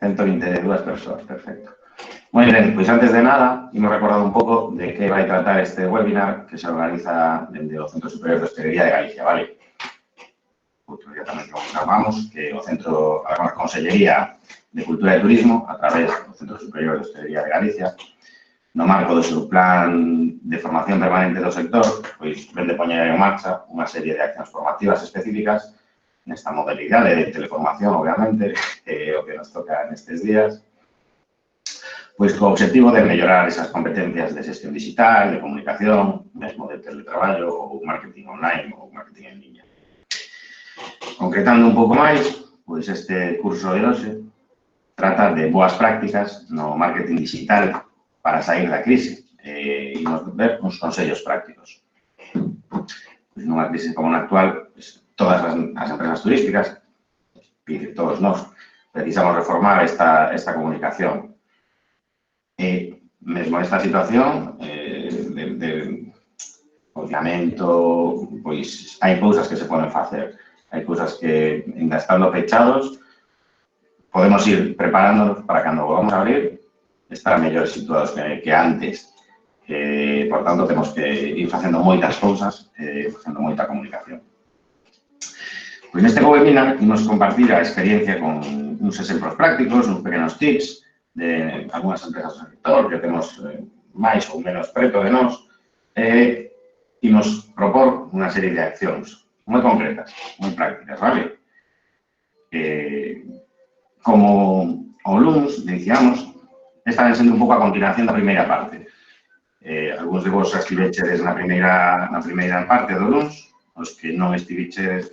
122 persoas, perfecto. Moi ben, pois antes de nada, imos recordar un pouco de que vai tratar este webinar que se organiza dende o Centro Superior de Hostelería de Galicia, vale? Outro día tamén confirmamos que o Centro, a Consellería de Cultura e Turismo, a través do Centro Superior de Hostelería de Galicia, no marco do seu plan de formación permanente do sector, pois vende poñer en marcha unha serie de accións formativas específicas nesta modalidade de teleformación, obviamente, o que nos toca nestes días, pois co objetivo de mellorar esas competencias de xestión digital, de comunicación, mesmo de teletraballo ou marketing online ou marketing en línea. Concretando un pouco máis, pois este curso de hoxe trata de boas prácticas no marketing digital para sair da crise e imos ver uns consellos prácticos. Pois nunha crise como na actual, pois, todas as empresas turísticas, todos nós, precisamos reformar esta comunicación. E mesmo esta situación de confinamento, pois hai cousas que se poden facer, hai cousas que, ainda estando pechados, podemos ir preparándonos para cando volvamos a abrir, estar mellores situados que antes. Por tanto, temos que ir facendo moitas cousas, facendo moita comunicación. Pois neste webinar, imos compartir a experiencia con uns exemplos prácticos, uns pequenos tips, de algunhas empresas do sector que temos máis ou menos preto de nós, imos propor unha serie de accións moi concretas, moi prácticas, vale? Como o luns, dicíamos, esta ven sendo un pouco a continuación da primeira parte. Algúns de vos estivechedes na primeira parte do luns, os que non estivechedes,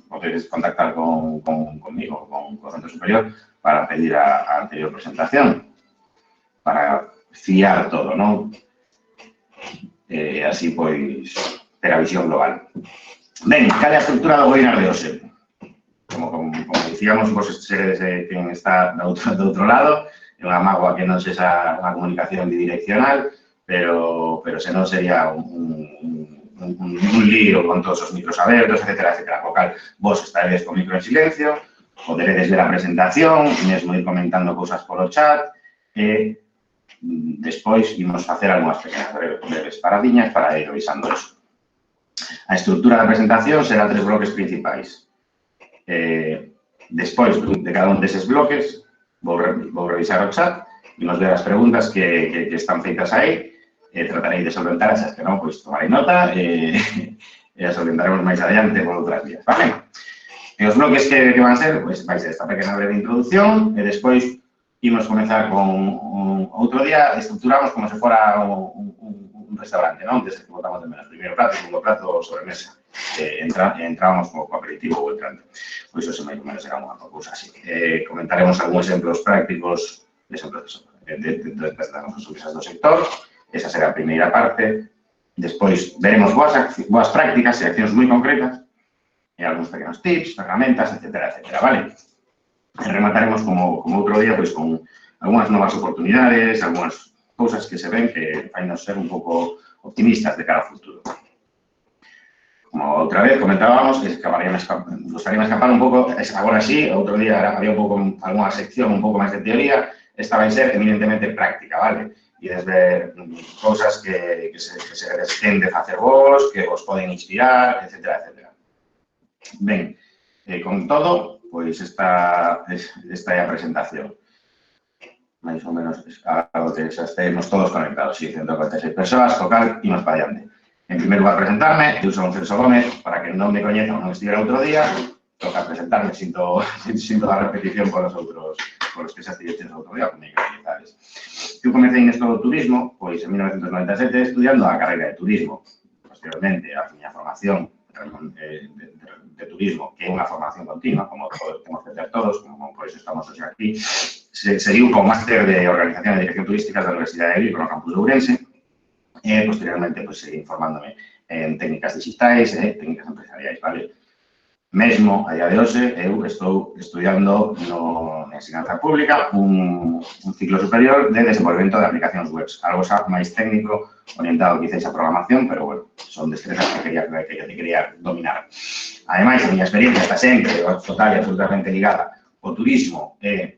podedes contactar conmigo, con o Centro Superior, para pedir a anterior presentación, para fiar todo, non? Así, pois, ter a visión global. Ben, cal é a estrutura do webinar de hoxe? Como dicíamos, vos seredes quen está do outro lado, é unha mágoa que non sexa unha comunicación bidireccional, pero senón sería un lío con todos os micros abertos, etcétera, co cal vos estaredes con micro en silencio, poderedes ver a presentación, mesmo ir comentando cousas polo chat, e despois imos facer algunhas pequenas breves paradiñas para ir revisando eso. A estrutura da presentación será 3 bloques principais. Despois de cada un deses bloques, vou revisar o chat, imos ver as preguntas que están feitas aí, tratarei de solventar esas que non, pois tomarei nota e as solventaremos máis adiante por outras vías, vale? E os bloques que van ser, pois, vai ser esta pequena breve introducción e despois imos comenzar con outro día, estruturamos como se fora un restaurante, non? Desde que botamos de menos, primeiro prato, segundo prato, sobremesa. Entrábamos como aperitivo ou entrante. Pois iso máis ou menos será unha cousa así. Comentaremos algúns exemplos prácticos das nosas empresas do sector. Esa será a primeira parte. Despois veremos boas prácticas e accións moi concretas e algúns pequenos tips, ferramentas, etcétera, vale? E remataremos como outro día, pois, con algunhas novas oportunidades, algunhas cousas que se ven que fainos ser un pouco optimistas de cara ao futuro. Como outra vez comentábamos, gostaríamos escapar un pouco, agora sí, outro día había un pouco algunha sección un pouco máis de teoría, esta vai ser eminentemente práctica, vale? E desde cousas que se den de facer vos, que vos poden inspirar, etcétera. Ben, con todo, pois esta é a presentación. Mais ou menos, algo que xa estemos todos conectados, sí, 146 persoas, co cal, imos para diante. En primer lugar, presentarme, eu son Celso Gómez, para que non me coñeza ou non estivera outro día, toca presentarme, sinto a repetición por os que xa estiveches outro día, con coñezades. Eu comecei nesto do turismo, pois, en 1997, estudiando a carreira de turismo. Posteriormente, a miña formación de turismo, que é unha formación continua, como temos que ter todos, como por iso estamos hoxe aquí, seguiu con máster de Organización e Dirección Turísticas da Universidade de Vigo, no campus de Ourense, e posteriormente seguí informándome en técnicas digitais e técnicas empresariais, vale? Mesmo, a día de hoxe, eu estou estudiando na ensinanza pública un ciclo superior de desenvolvemento de aplicacións web, algo xa máis técnico, orientado quizás a programación, pero, bueno, son destrezas que quería dominar. Ademais, a miña experiencia está sempre total e absolutamente ligada ao turismo e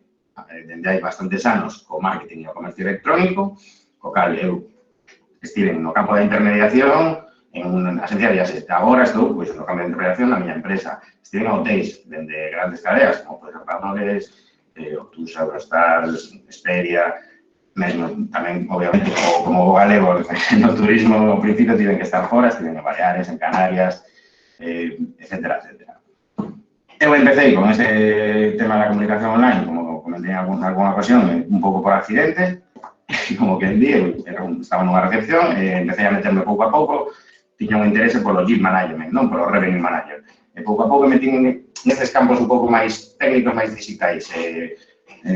dende hai bastantes anos co marketing e o comercio electrónico, co cal eu estive no campo da intermediación, en unha agencia de viaxes. Agora estou pois, no campo de intermediación na miña empresa. Estive en hotéis dende grandes cadeas, como por exemplo Pernores, Obtusa, Eurostar, Esperia, mesmo tamén, obviamente, como galego no turismo, ao principio tiven que estar fora, estiven en Baleares, en Canarias, etcétera, etcétera. Eu empecé con ese tema da comunicación online, como comenté en alguna ocasión, un pouco por accidente, como que en día, estaba nunha recepción, empecé a meterme pouco a pouco, tiña un interese polo lead management, non polo revenue manager. E pouco a pouco metí nestes campos un pouco máis técnicos, máis digitais.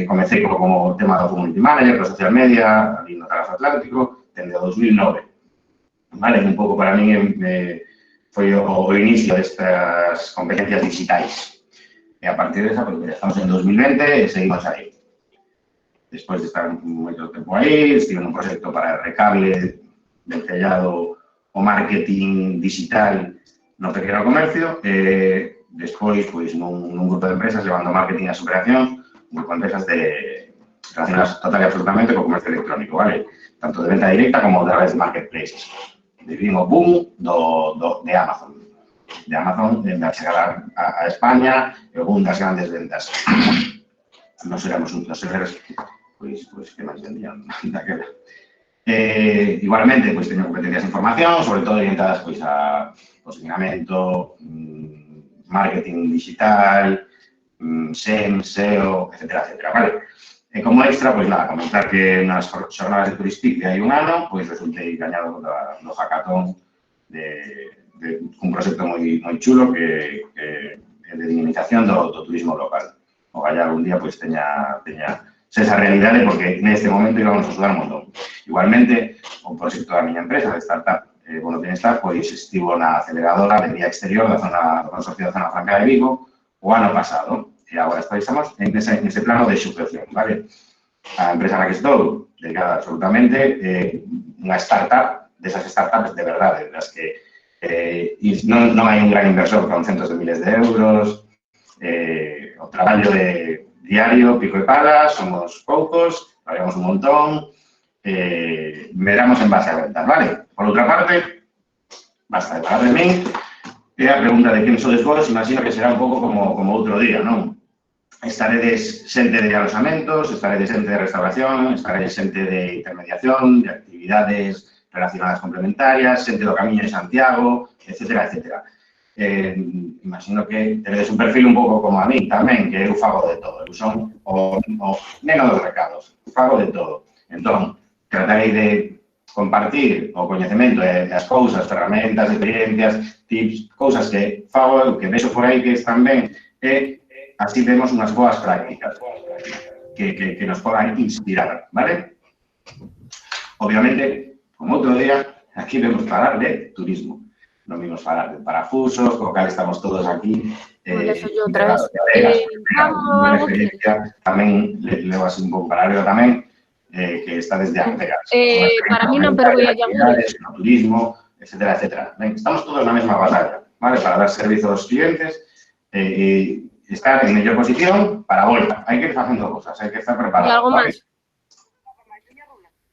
Comecei como tema do community manager, do social media, ali no Transatlántico, dende o 2009. Vale, un pouco para mí foi o inicio destas competencias digitais. E a partir desa, pues, estamos en 2020 e seguimos aí. Despois de estar moito tempo aí, estive nun proxecto para Recable, dencellado o marketing digital no pequeno comercio, e despois, pois, nun grupo de empresas levando marketing a superación, un grupo de empresas relacionadas total e absolutamente co comercio electrónico, vale? Tanto de venta directa como de redes de marketplaces. Vivimos o boom de Amazon. De Amazon, de chegar a España, e o boom das grandes ventas. Nos éramos uns sellers, pois, que máis vendían daquela. Igualmente, pois, teño competencias de información, sobre todo orientadas pois, a posicionamento, marketing digital, SEM, SEO, etcétera, etcétera, vale? E como extra, pois nada, comentar que nas xornadas de Turistic de hai un ano, pois resultei gañado do hackathon un proxecto moi chulo que é de dinamización do turismo local. O gallar un día, pois, teña esa realidade, porque neste momento íbamos a sudar un montón. Igualmente, o proxecto da miña empresa, de startup, Bono Bienestar, pois estivo na aceleradora de vía exterior da Consorcio da Zona Franca de Vigo o ano pasado. E agora estamos nese plano de xuperación, vale? A empresa na que estou, dedicada absolutamente, unha startup, desas startups de verdade, das que non hai un gran inversor con centos de miles de euros, o traballo de diario, pico e pala, somos poucos, trabalhamos un montón, medramos en base a ventas, vale? Por outra parte, basta de falar de min, e a pregunta de quen sodes vos, imagino que será un pouco como outro día, non? Estaredes xente de alojamentos, estaredes xente de restauración, estaredes xente de intermediación, de actividades relacionadas complementarias, xente do Camiño de Santiago, etcétera, etcétera. Imagino que teredes un perfil un pouco como a mí tamén, que eu fago de todo. Eu son o neno dos recados, fago de todo. Entón, tratarei de compartir o coñecemento e as cousas, ferramentas, experiencias, tips, cousas que fago, que vexo por aí que están ben, e así vemos unhas boas prácticas que nos podan inspirar, vale? Obviamente, como outro día, aquí vemos falar de turismo. Non vimos falar de parafusos, co cal estamos todos aquí. Eso yo outra vez. Tamén levo así un pouco paralelo tamén, que está desde Artegas. Para mí non, pero voy a llamar. No turismo, etcétera, etcétera. Ben, estamos todos na mesma batalla, vale? Para dar servizo aos clientes e estar en mellor posición para a volta. Hai que ir facendo cosas, hai que estar preparado. E algo máis?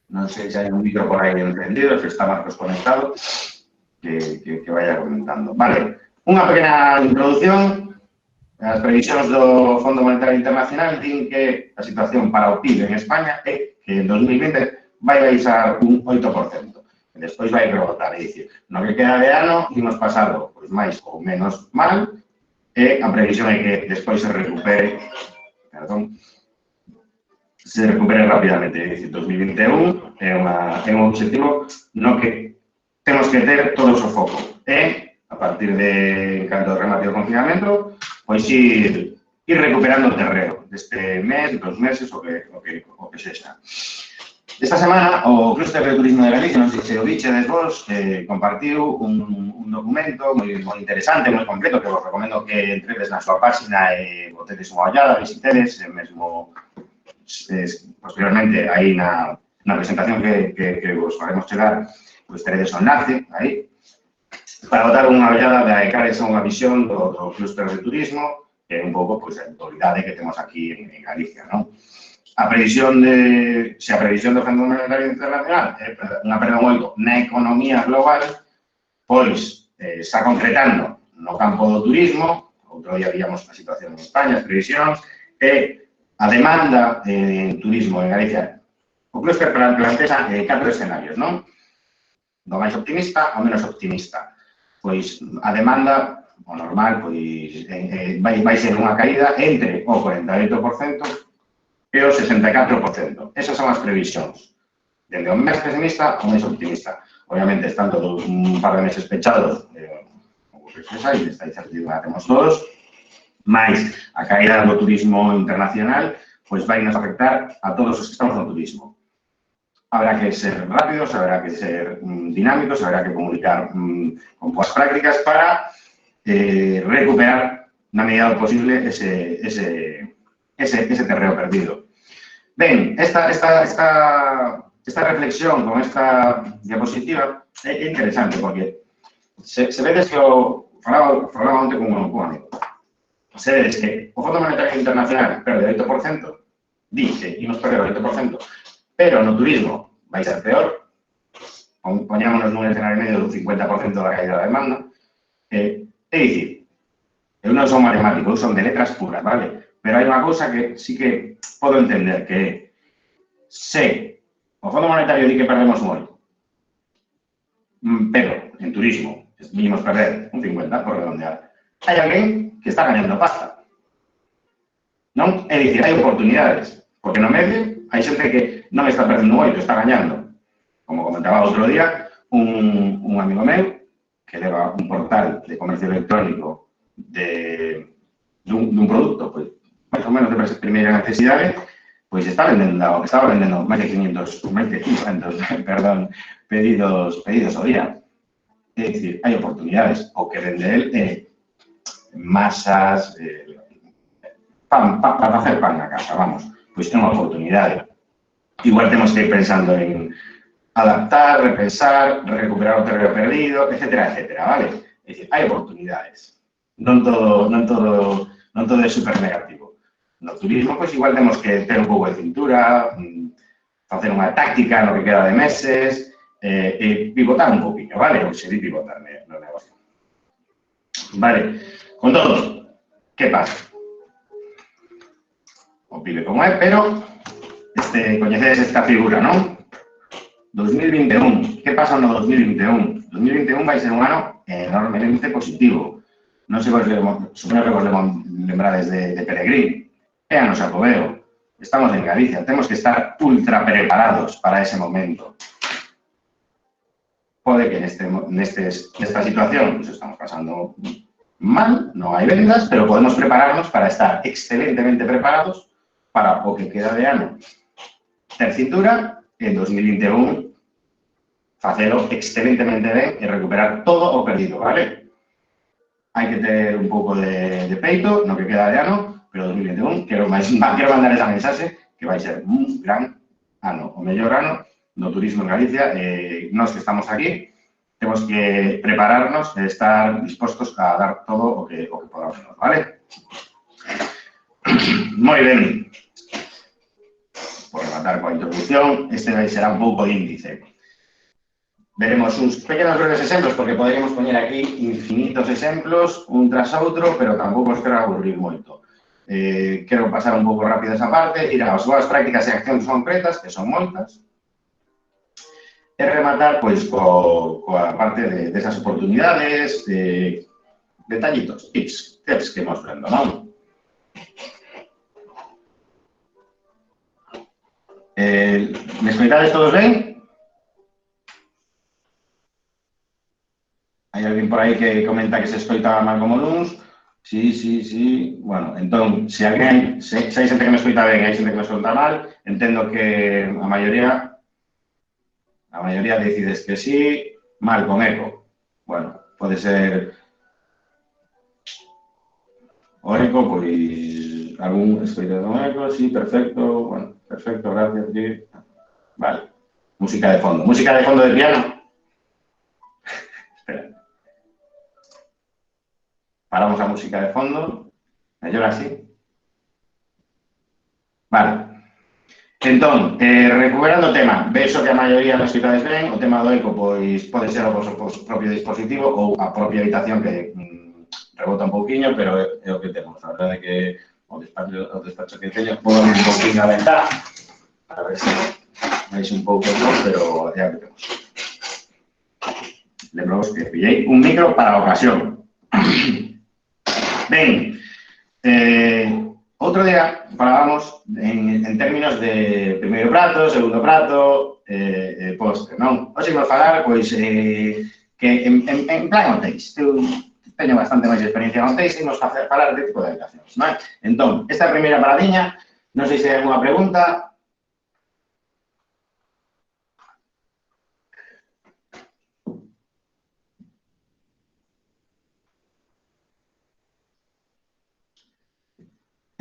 Non sei se hai un micro por aí encendido, se está Marcos conectado, que vaya comentando. Vale, unha pequena introducción. As previsións do Fondo Monetario Internacional din que a situación para o PIB en España é que en 2020 vai baixar un 8%. E despois vai rebotar, é dicir, no que queda de ano, imos pasado pois, máis ou menos mal, e a previsión é que despois se recupere rapidamente. É dicir, 2021 é un objetivo no que temos que ter todo o seu foco. E, a partir de cando remate o confinamento, pois ir recuperando o terreo deste mes, 2 meses, o que sexa. Esta semana, o Clúster de Turismo de Galicia, non sei se o bichedes vos, compartiu un documento moi interesante, moi completo, que vos recomendo que entredes na súa página e botedes unha ollada, visitedes, mesmo posteriormente aí na presentación que vos faremos chegar, pois teredes o enlace aí, para botar unha ollada de cal é unha visión do Clúster de Turismo, que é un pouco a autoridade que temos aquí en Galicia, non? se a previsión do Fondo Monetario Internacional é unha perda moito na economía global, pois está concretando no campo do turismo, outro día víamos a situación en España, as previsións, e a demanda en turismo en Galicia. O Cluster plantea 4 escenarios, non? Do máis optimista ao menos optimista. Pois a demanda, o normal, pois vai ser unha caída entre o 48% e o 64%. Esas son as previsións. Dende o máis pesimista ao máis optimista. Obviamente, están todos un par de meses pechados, o que se sai, esta incertidumbre a temos todos, máis a caída do turismo internacional, pois vai nos afectar a todos os que estamos no turismo. Habrá que ser rápidos, habrá que ser dinámicos, habrá que comunicar con boas prácticas para recuperar na medida do posible ese terreo perdido. Ben, esta reflexión con esta diapositiva é interesante porque se vedes que falaba onte con un amigo. Se vedes que o Fondo Monetario Internacional perde 8%, dice, e nos perde o 8%, pero no turismo vai ser peor, poñámonos nun escenario medio dun 50% da caída da demanda. É dicir, eu non son matemático, eu son de letras puras, vale? Pero hai unha cousa que sí que podo entender, que se o Fondo Monetario di que perdemos moito, pero en turismo vimos perder un 50% por redondear, hai alguén que está gañando pasta. Non? É dicir, hai oportunidades, porque no medio hai xente que non está perdendo moito, está gañando. Como comentaba outro día, un amigo meu que leva un portal de comercio electrónico dun produto, pois, máis ou menos de primeira necesidade, pois estaba vendendo máis de 500 pedidos ao día. É dicir, hai oportunidades. O que vende el é masas, pan, para facer pan na casa, vamos. Pois é unha oportunidade. Igual temos que ir pensando en adaptar, repensar, recuperar o terreno perdido, etcétera, vale? É dicir, hai oportunidades. Non todo é super negativo. No turismo, pois igual temos que ter un pouco de cintura, facer unha táctica no que queda de meses, e pivotar un poquinho, vale? Ou se di pivotar no negocio. Vale, con todo, que pasa? O pibe como é, pero coñecedes esta figura, non? 2021, que pasa no 2021? 2021 vai ser un ano enormemente positivo. Non se vos supoño que vos lembrades de Peregrín. É ano Xacobeo. Estamos en Galicia. Temos que estar ultra preparados para ese momento. Pode que nesta situación nos estamos pasando mal, non hai vendas, pero podemos prepararnos para estar excelentemente preparados para o que queda de ano. Ter cintura, en 2021, facelo excelentemente ben e recuperar todo o perdido, vale? Hai que ter un pouco de peito no que queda de ano, pero 2021 quero mandar esa mensaxe que vai ser un gran ano, o mellor ano no turismo en Galicia. Nós que estamos aquí temos que prepararnos e estar dispostos a dar todo o que podamos, vale? Moi ben. Por rematar coa introducción, este será un pouco de índice. Veremos uns pequenos breves exemplos, porque poderíamos poñer aquí infinitos exemplos, un tras outro, pero tampouco os quero aburrir moito. Quero pasar un pouco rápido esa parte, ir ás boas prácticas e accións concretas, que son moitas, e rematar pois coa parte desas oportunidades, detallitos, tips que imos vendo, non? Me escoitades todos ben? Hai alguén por aí que comenta que se escoitaba mal como luns? Sí. Bueno, entón, se hai xente que me escoita ben e hai xente que me escoita mal, entendo que a maioría decides que sí, mal con eco. Bueno, pode ser o eco, pois algún escoita con eco, sí, perfecto, bueno, perfecto, gracias, sí. Vale, música de fondo. ¿Música de fondo de piano? Espera. Paramos a música de fondo. ¿Mellor así? Vale. Entón, recuperando o tema, vexo que a maioría das cidades ven, o tema do eco pois pode ser o vosso propio dispositivo ou a propia habitación que rebota un pouquiño, pero é o que temos. A verdade é que o despacho que teño, podo abrir un pouquiño a ventana, a ver se máis un pouco, pero é o que temos. Lembro-vos que pillei un micro para a ocasión. Ben, outro día falábamos en términos de primeiro prato, segundo prato, postre, non? Hoxe vou falar, pois, que en plan hotéis. Eu teño bastante máis experiencia en hotéis e imos falar de tipo de habitacións, non? Entón, esta primeira paradiña, non sei se hai alguna pregunta.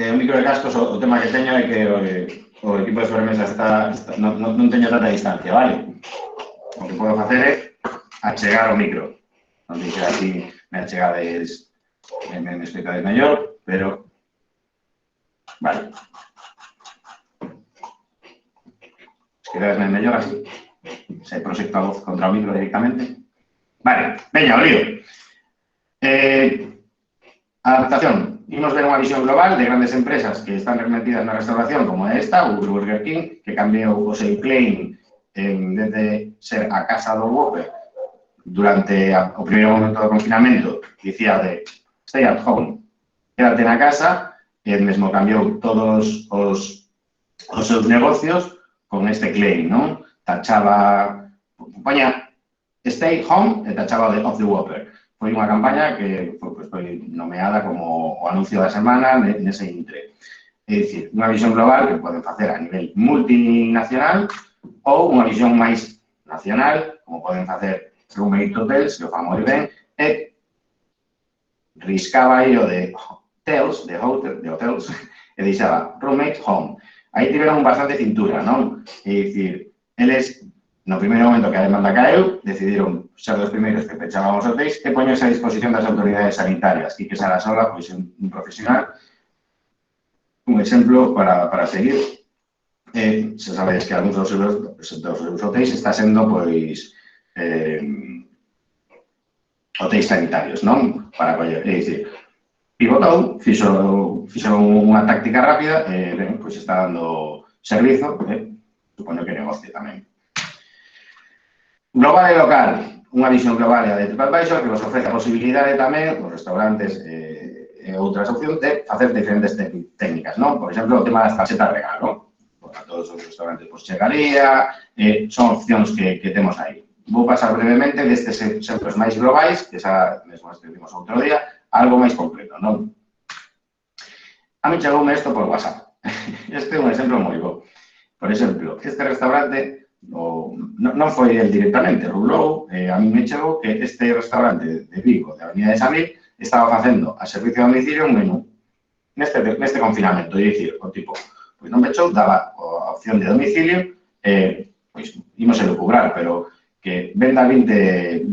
O micro de cascos, o tema que teño é que o equipo de sobremesa non teño tanta distancia, vale? O que podo facer é achegar o micro. Non sei se así me achegades, me explicades mellor, pero... Vale. Explicadesme mellor así. Se proxecto a voz contra o micro directamente. Vale, veña, o lío. Adaptación. Imos ver unha visión global de grandes empresas que están metidas na restauración, como é esta, o Burger King, que cambiou o seu claim en vez de ser a casa do Whopper durante o primeiro momento do confinamento, dicía de stay at home, quédate na casa, e mesmo cambiou todos os seus negocios con este claim, non? Tachaba, poña stay home e tachaba of the Whopper. Foi unha campaña que foi nomeada como o anuncio da semana nese intre. É dicir, unha visión global que poden facer a nivel multinacional ou unha visión máis nacional, como poden facer roommate hotels, que o fan moi ben, e riscaba aí o de hotels, e deixaba roommate home. Aí tiveron bastante cintura, non? É dicir, eles, no primeiro momento que a demanda caeu, decidiron ser dos primeiros que pechaban os hotéis e poñerse a disposición das autoridades sanitarias. Quique Sarasola, pois, un profesional, un exemplo para seguir. Se sabedes que algúns dos seus hotéis está sendo, pois, hotéis sanitarios, non? Para coller, é dicir, pivotou, fixo unha táctica rápida e, ben, pois, está dando servizo, supoño que negocio tamén. Global e local, unha visión global e a de TripAdvisor que vos ofrece a posibilidade tamén, os restaurantes e outras opcións, de facer diferentes técnicas, non? Por exemplo, o tema das tarxetas regalo, a todos os restaurantes pois chegaría, son opcións que temos aí. Vou pasar brevemente destes exemplos máis globais, que xa mesmo escribimos outro día, algo máis concreto, non? A mí chegoume isto por WhatsApp. Este é un exemplo moi bo. Por exemplo, este restaurante non foi el directamente, rulou, a mí me chegou que este restaurante de Vigo, de Avenida de Sabril, estaba facendo a servicio de domicilio un menú neste confinamento, e dicir, o tipo, pois non me chou, daba a opción de domicilio, pois imos elucubrar, pero que venda 20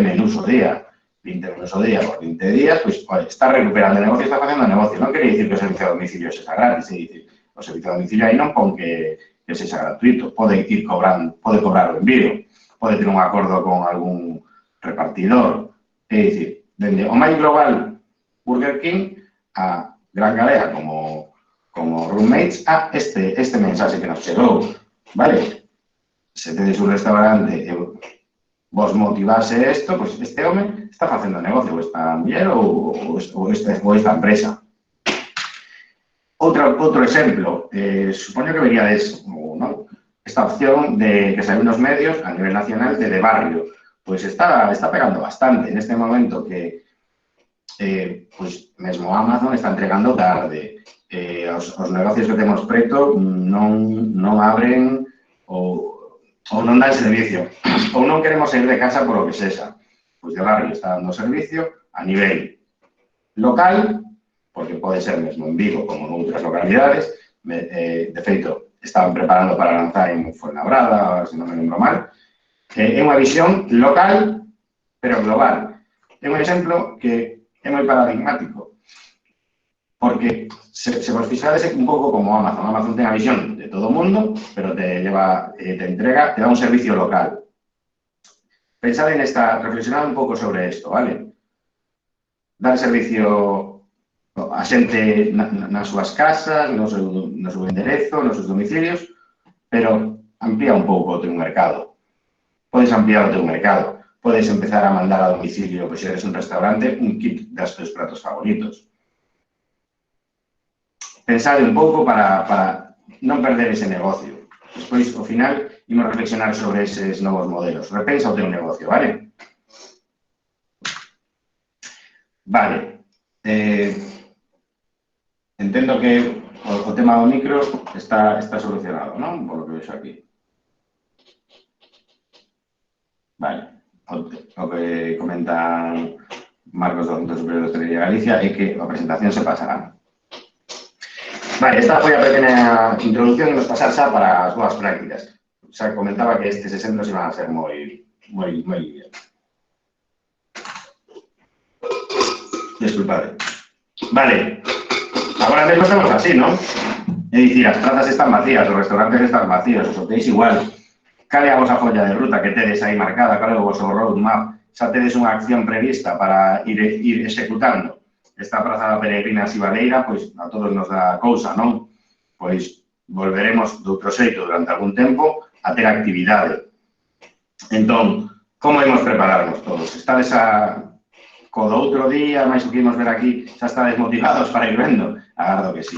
menús ao día, 20 menús ao día por 20 días, pois está recuperando o negocio, está facendo o negocio. Non quere dicir que o servicio de domicilio sexa gratis, é dicir, o servicio de domicilio aí non pon que sexa gratuito, pode ir cobrando, pode cobrar o envío, pode ter un acordo con algún repartidor, é dicir, dende o máis global Burger King a Gran Galea como roommates a este mensaxe que nos chegou, vale? Se tedes un restaurante e vos motivase isto, pois este home está facendo negocio, ou esta muller ou esta empresa. Outro exemplo, supoño que veríades esta opción de que saiu nos medios a nivel nacional de barrio. Pois está pegando bastante. En este momento que pois mesmo Amazon está entregando tarde. Os negocios que temos preto non abren ou non dan servicio. Ou non queremos sair de casa por o que sexa. Pois de barrio está dando servicio a nivel local, porque pode ser mesmo en Vigo como en outras localidades. De feito, estaban preparando para lanzar en Fuenlabrada, se non me lembro mal. É unha visión local, pero global. É un exemplo que é moi paradigmático. porque se vos fixades un pouco como Amazon. Amazon ten a visión de todo o mundo, pero te entrega, te da un servicio local. Pensad en reflexionad un pouco sobre esto, ¿vale? Dar servicio a xente nas súas casas, no seu enderezo, nos seus domicilios, pero amplía un pouco o teu mercado. Podes ampliar o teu mercado. Podes empezar a mandar a domicilio, pois se eres un restaurante, un kit das teus pratos favoritos. Pensade un pouco para non perder ese negocio. Despois, ao final, imos reflexionar sobre eses novos modelos. Repensa o teu negocio, vale? Vale. Entendo que o tema do micro está solucionado, non? Por lo que vexo aquí. Vale. O que comentan Marcos do Centro Superior de Hostelería de Galicia é que a presentación se pasará. Vale, esta foi a pequena introducción e nos pasar xa para as súas prácticas. Xa comentaba que estes exemplos iban a ser moi bien. Disculpade. Vale. Agora mesmo estamos así, non? É dicir, as plazas están vacías, os restaurantes están vacíos, os hotéis igual. Cal é a vosa folla de ruta que tedes aí marcada? Cal é o voso roadmap? Xa tedes unha acción prevista para ir executando? Esta praza da Peregrina Sibaleira, pois a todos nos dá cousa, non? Pois volveremos de outro xeito durante algún tempo a ter actividade. Entón, como imos prepararnos todos? Estades co do outro día, máis o que imos ver aquí, xa estades motivados para ir vendo? Agardo que sí.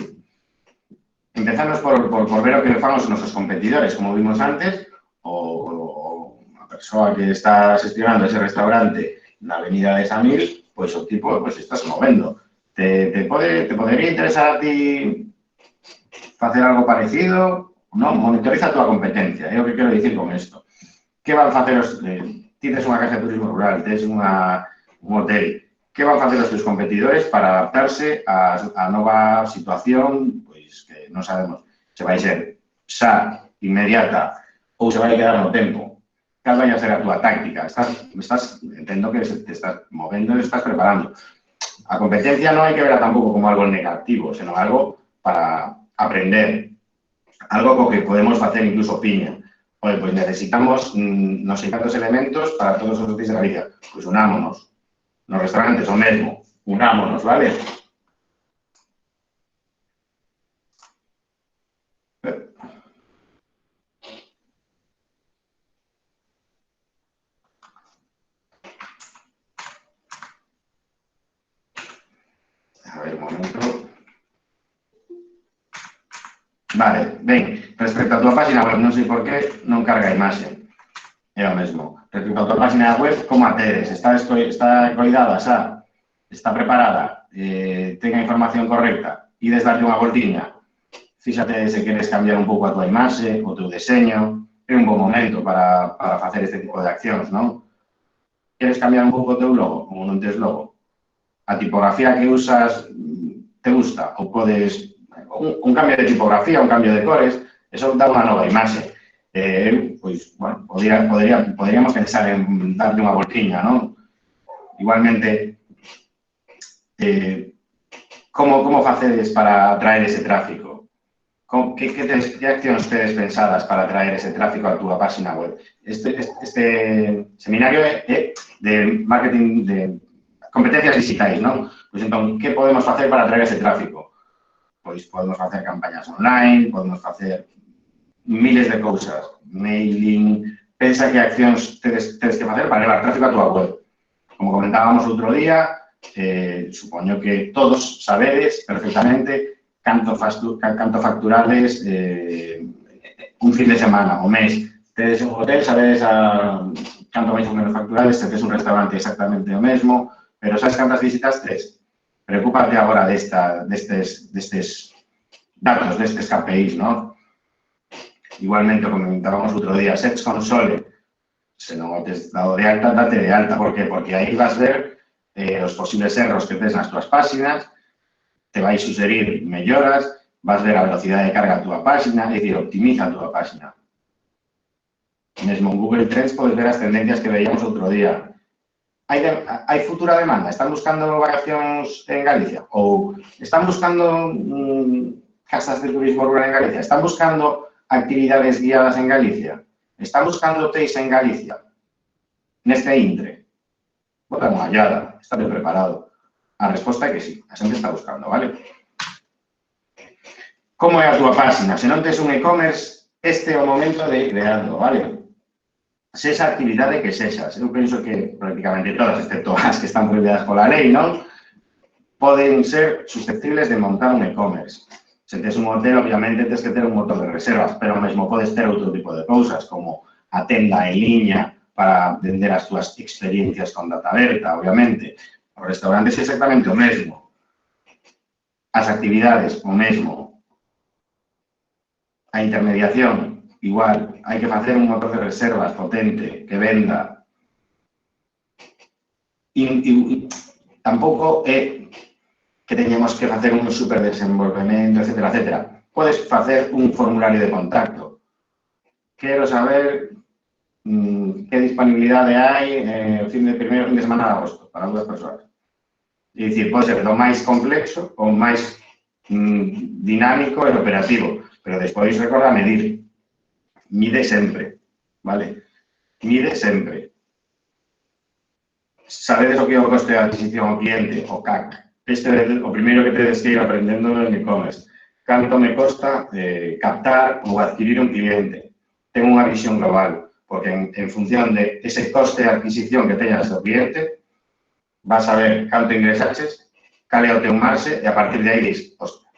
Empezamos por ver o que fan os nosos competidores, como vimos antes, o a persoa que está gestionando ese restaurante na avenida de Samil, pois o tipo, pois estás movendo. Te podería interesar a ti facer algo parecido? Non, monitoriza a túa competencia, é o que quero dicir con isto. Que van facer os... Tienes unha casa de turismo rural, tienes un hotel. Que van facer os teus competidores para adaptarse á nova situación, pois que non sabemos se vai ser xa inmediata ou se vai quedar no tempo. Cal vai a ser a túa táctica? Entendo que te estás movendo e estás preparando. A competencia non hai que verla tampouco como algo negativo, senón algo para aprender. Algo co que podemos facer incluso piña. Pois necesitamos nos encantos elementos para todos os hotéis de Galicia. Pois unámonos. Nos restaurantes o mesmo. Unámonos, vale? A ver, un momento. Vale, ben, respecto a túa página web, non sei por qué non carga a imaxe. É o mesmo. Respecto a túa página web, como a tedes? Está coidada xa? Está preparada? Ten a información correcta? Ides darlle unha voltiña? Fíxate se queres cambiar un pouco a túa imaxe, o teu deseño. É un bon momento para facer este tipo de accións, non? Queres cambiar un pouco o teu logo, como non tes logo? A tipografía que usas te gusta? Ou podes... Un cambio de tipografía, un cambio de cores, eso dá unha nova imaxe. Pois, bueno, poderíamos pensar en darle unha voltiña, non? Igualmente, como facedes para atraer ese tráfico? Que accións tedes pensadas para atraer ese tráfico a túa página web? Este seminario é de marketing de competencias digitais, non? Pois entón, que podemos facer para atraer ese tráfico? Pois podemos facer campañas online, podemos facer miles de cousas, mailing, pensa que accións tedes que facer para levar tráfico a túa web. Como comentábamos outro día, supoño que todos sabedes perfectamente canto facturades un fin de semana, o mes. Tedes un hotel, sabedes canto máis ou menos facturades, tedes un restaurante exactamente o mesmo, pero sabes cantas visitas tes? Preocúpate agora destes datos, destes KPIs, non? Igualmente, como comentábamos outro día, Search Console, se non o tes dado de alta, date de alta. Por qué? Porque aí vas ver os posibles erros que tes nas túas páxinas, te vai sugerir melloras, vas ver a velocidade de carga a túa páxina, é dicir, optimiza a túa páxina. Mesmo en Google Trends podes ver as tendencias que veíamos outro día. hai futura demanda? Están buscando vacacións en Galicia? Ou están buscando casas de turismo rural en Galicia? Están buscando actividades guiadas en Galicia? Están buscando hotéis en Galicia? Neste intre? Bota unha ollada, está ben preparado. A resposta é que sí, a xente está buscando, vale? Como é a túa página? Se non tes un e-commerce, este é o momento de crearlo, vale? Sexa actividade que sexas. Eu penso que prácticamente todas, excepto as que están prohibidas pola lei, non? Poden ser susceptibles de montar un e-commerce. Se tes un hotel, obviamente, tes que ter un motor de reservas, pero mesmo podes ter outro tipo de cousas, como a tenda en liña para vender as túas experiencias con data aberta, obviamente. Os restaurantes é exactamente o mesmo. As actividades, o mesmo. A intermediación, igual, hai que facer un motor de reservas potente, que venda. Tampouco é que teñemos que facer un superdesenvolvemento, etcétera, etcétera. Podes facer un formulario de contacto. Quero saber que disponibilidade hai primeiro fin de semana de agosto para 2 persoas. É dicir, pode ser do máis complexo ou máis dinámico e operativo, pero despois recorda medir. Mide sempre, vale? Mide sempre. Sabedes o que é o coste de adquisición ao cliente, o CAC. Este é o primeiro que tedes que ir aprendendo en e-commerce. Canto me costa captar ou adquirir un cliente. Ten unha visión global, porque en función de ese coste de adquisición que teñas do cliente, vas a ver canto ingresaches, cal é o teu marxe, e a partir de aí dis,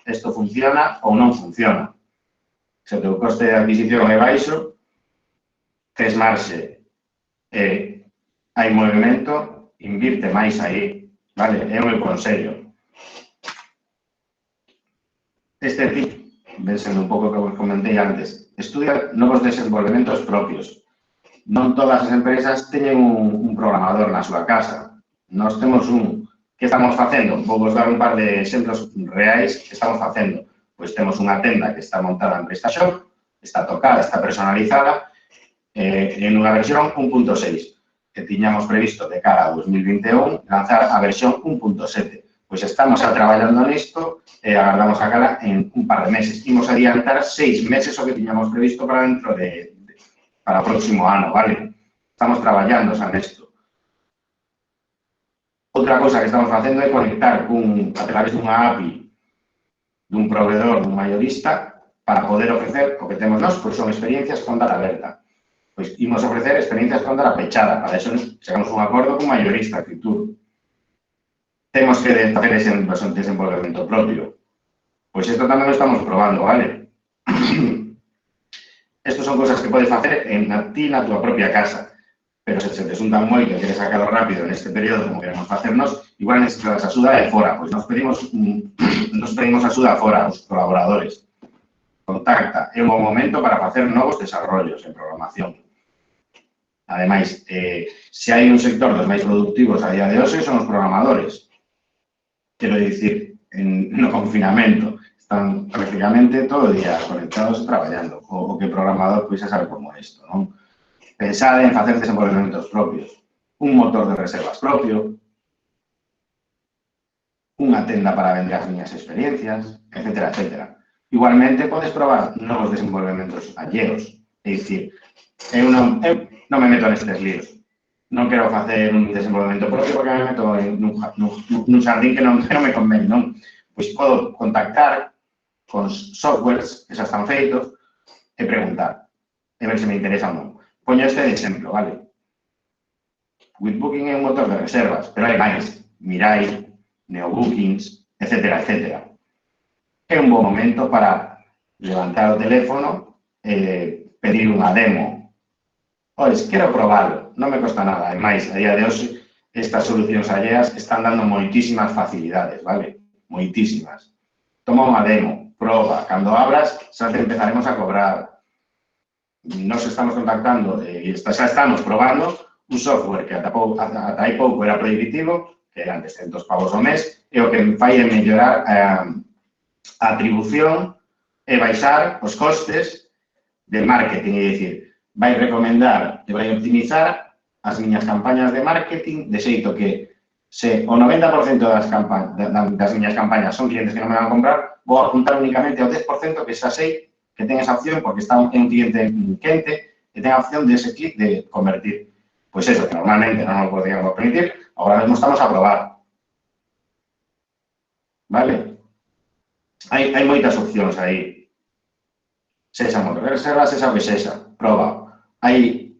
isto funciona ou non funciona. Se o teu coste de adquisición é baixo, tes marxe e hai movimento, invirte máis aí, vale? É o meu consello. Este tip, ven sendo un pouco que vos comentei antes, estudia novos desenvolvementos propios. Non todas as empresas teñen un programador na súa casa. Nós temos un. Que estamos facendo? Vou vos dar un par de exemplos reais que estamos facendo. Pois temos unha tenda que está montada en PrestaShop, está tocada, está personalizada, en unha versión 1.6, que tiñamos previsto de cara a 2021 lanzar a versión 1.7. Pois estamos traballando nisto e agardamos a cara en un par de meses. Imos adiantar 6 meses o que tiñamos previsto para dentro para o próximo ano, vale? Estamos traballando xa nesto. Outra cosa que estamos facendo é conectar a través dunha API dun proveedor, dun mayorista, para poder ofrecer o que temos nós, pois son experiencias con data aberta. Pois imos ofrecer experiencias con data pechada, para eso chegamos a un acordo con mayorista, Actitud. Temos que facer ese desenvolvemento propio. Pois isto tamén lo estamos probando, vale? Estas son cosas que podes facer ti na túa propia casa, pero se te xuntan moi que queres sacarlo rápido neste período, como queremos facernos, igual necesitas axuda de fora, pois nos pedimos axuda fora, os colaboradores. Contacta, é un bom momento para facer novos desarrollos en programación. Ademais, se hai un sector dos máis productivos a día de hoxe son os programadores. Quero dicir, no confinamento, están prácticamente todo o día conectados e traballando. O que programador, pois, xa sabe como é isto, non? Pensade en facer desenvolvementos propios, un motor de reservas propio, unha tenda para vender as miñas experiencias, etcétera, etcétera. Igualmente, podes probar novos desenvolvementos alleos. É dicir, eu non me meto nestes líos. Non quero facer un desenvolvemento propio porque me meto nun xardín que non me convén, non? Pois podo contactar con softwares que xa están feitos e preguntar, e ver se me interesa ou non. Poño este de exemplo, vale? Withbooking é un motor de reservas, pero hai máis. Mirai, Neobookings, etcétera, etcétera. É un bom momento para levantar o teléfono e pedir unha demo. Ois, quero probarlo, non me costa nada. Ademais, a día de hoxe, estas solucións alleas están dando moitísimas facilidades, vale? Moitísimas. Toma unha demo, proba. Cando abras, xa te empezaremos a cobrar. Nos estamos contactando e xa estamos probando un software que ata hai pouco era prohibitivo, que eran 300 pavos ao mes, e o que fai é mellorar a atribución e baixar os costes de marketing, é dicir, vai recomendar e vai optimizar as miñas campañas de marketing, de xeito que se o 90% das miñas campañas son clientes que non me van a comprar, vou apuntar únicamente ao 10% que xa sei que ten esa opción porque está en un cliente quente que ten a opción de ese clic de convertir. Pois eso, que normalmente non nos podríamos permitir, agora mesmo estamos a probar. Vale? Hai moitas opcións aí. Sexa motorreserva, sexa o que sexa. Proba. Hai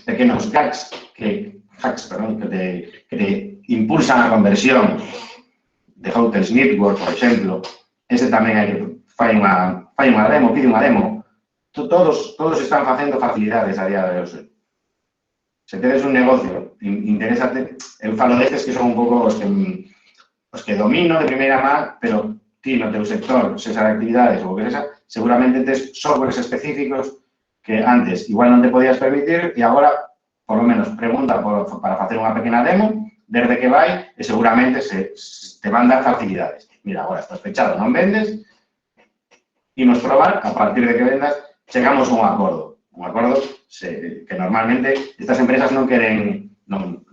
pequenos hacks que te impulsan a conversión de Hotels Network, por exemplo. Ese tamén hai que fai unha demo, pide unha demo. Todos están facendo facilidades a día de hoxe. Se tedes un negocio, interésate, eu falo destes que son un pouco os que domino de primeira má, pero ti no teu sector, sexa de actividades ou o que sexa, seguramente tes softwares específicos que antes igual non te podías permitir e agora, por lo menos, pregunta para facer unha pequena demo, ver de que vai e seguramente te van dar facilidades. Mira, agora estás fechado, non vendes, imos probar, a partir de que vendas, chegamos a un acordo. Un acordo que normalmente estas empresas non queren, non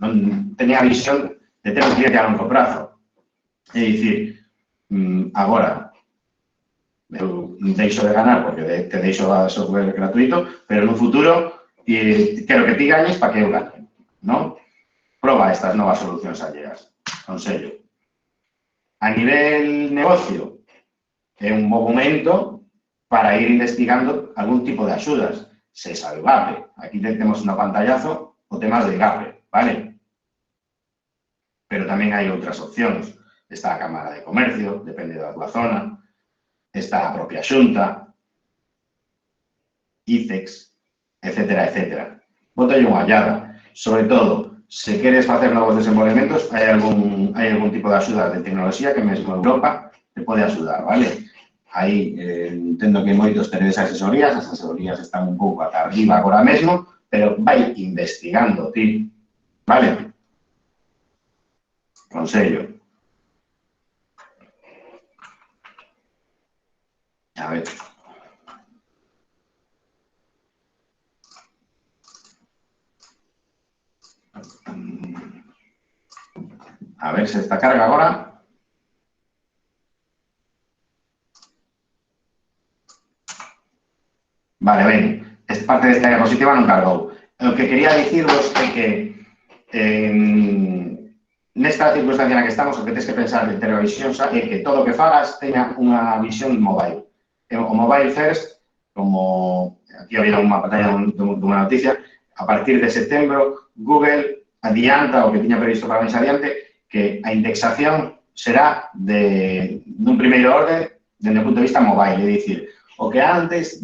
teñen a visión de ter un cliente a longo prazo. É dicir, agora, eu deixo de ganar porque te deixo a software gratuito, pero no futuro quero que ti gañes para que eu gañe, non? Proba estas novas solucións alleas, consello. A nivel negocio, é un bo momento para ir investigando algún tipo de axudas. Se salvable. Aquí temos no pantallazo o tema de GAPE, vale? Pero tamén hai outras opcións. Está a Cámara de Comercio, depende da tua zona. Está a propia Xunta, ICEX, etcétera, etcétera. Bótalle unha ollada. Sobre todo, se queres facer novos desenvolvementos, hai algún tipo de axuda de tecnoloxía que mesmo Europa te pode axudar, vale? Aí entendo que moitos teredes asesorías, as asesorías están un pouco ata arriba agora mesmo, pero vai investigando ti, vale? Consello. A ver. A ver se esta carga agora. Vale, ben, esta parte desta diapositiva non cargou. O que quería dicirvos é que nesta circunstancia na que estamos, o que tens que pensar de ter a visión é que todo o que fagas teña unha visión mobile. O mobile first, como aquí había unha pantalla dunha noticia, a partir de setembro, Google adianta o que tiña previsto para máis adiante que a indexación será dun primeiro orde dende o punto de vista mobile, é dicir, o que antes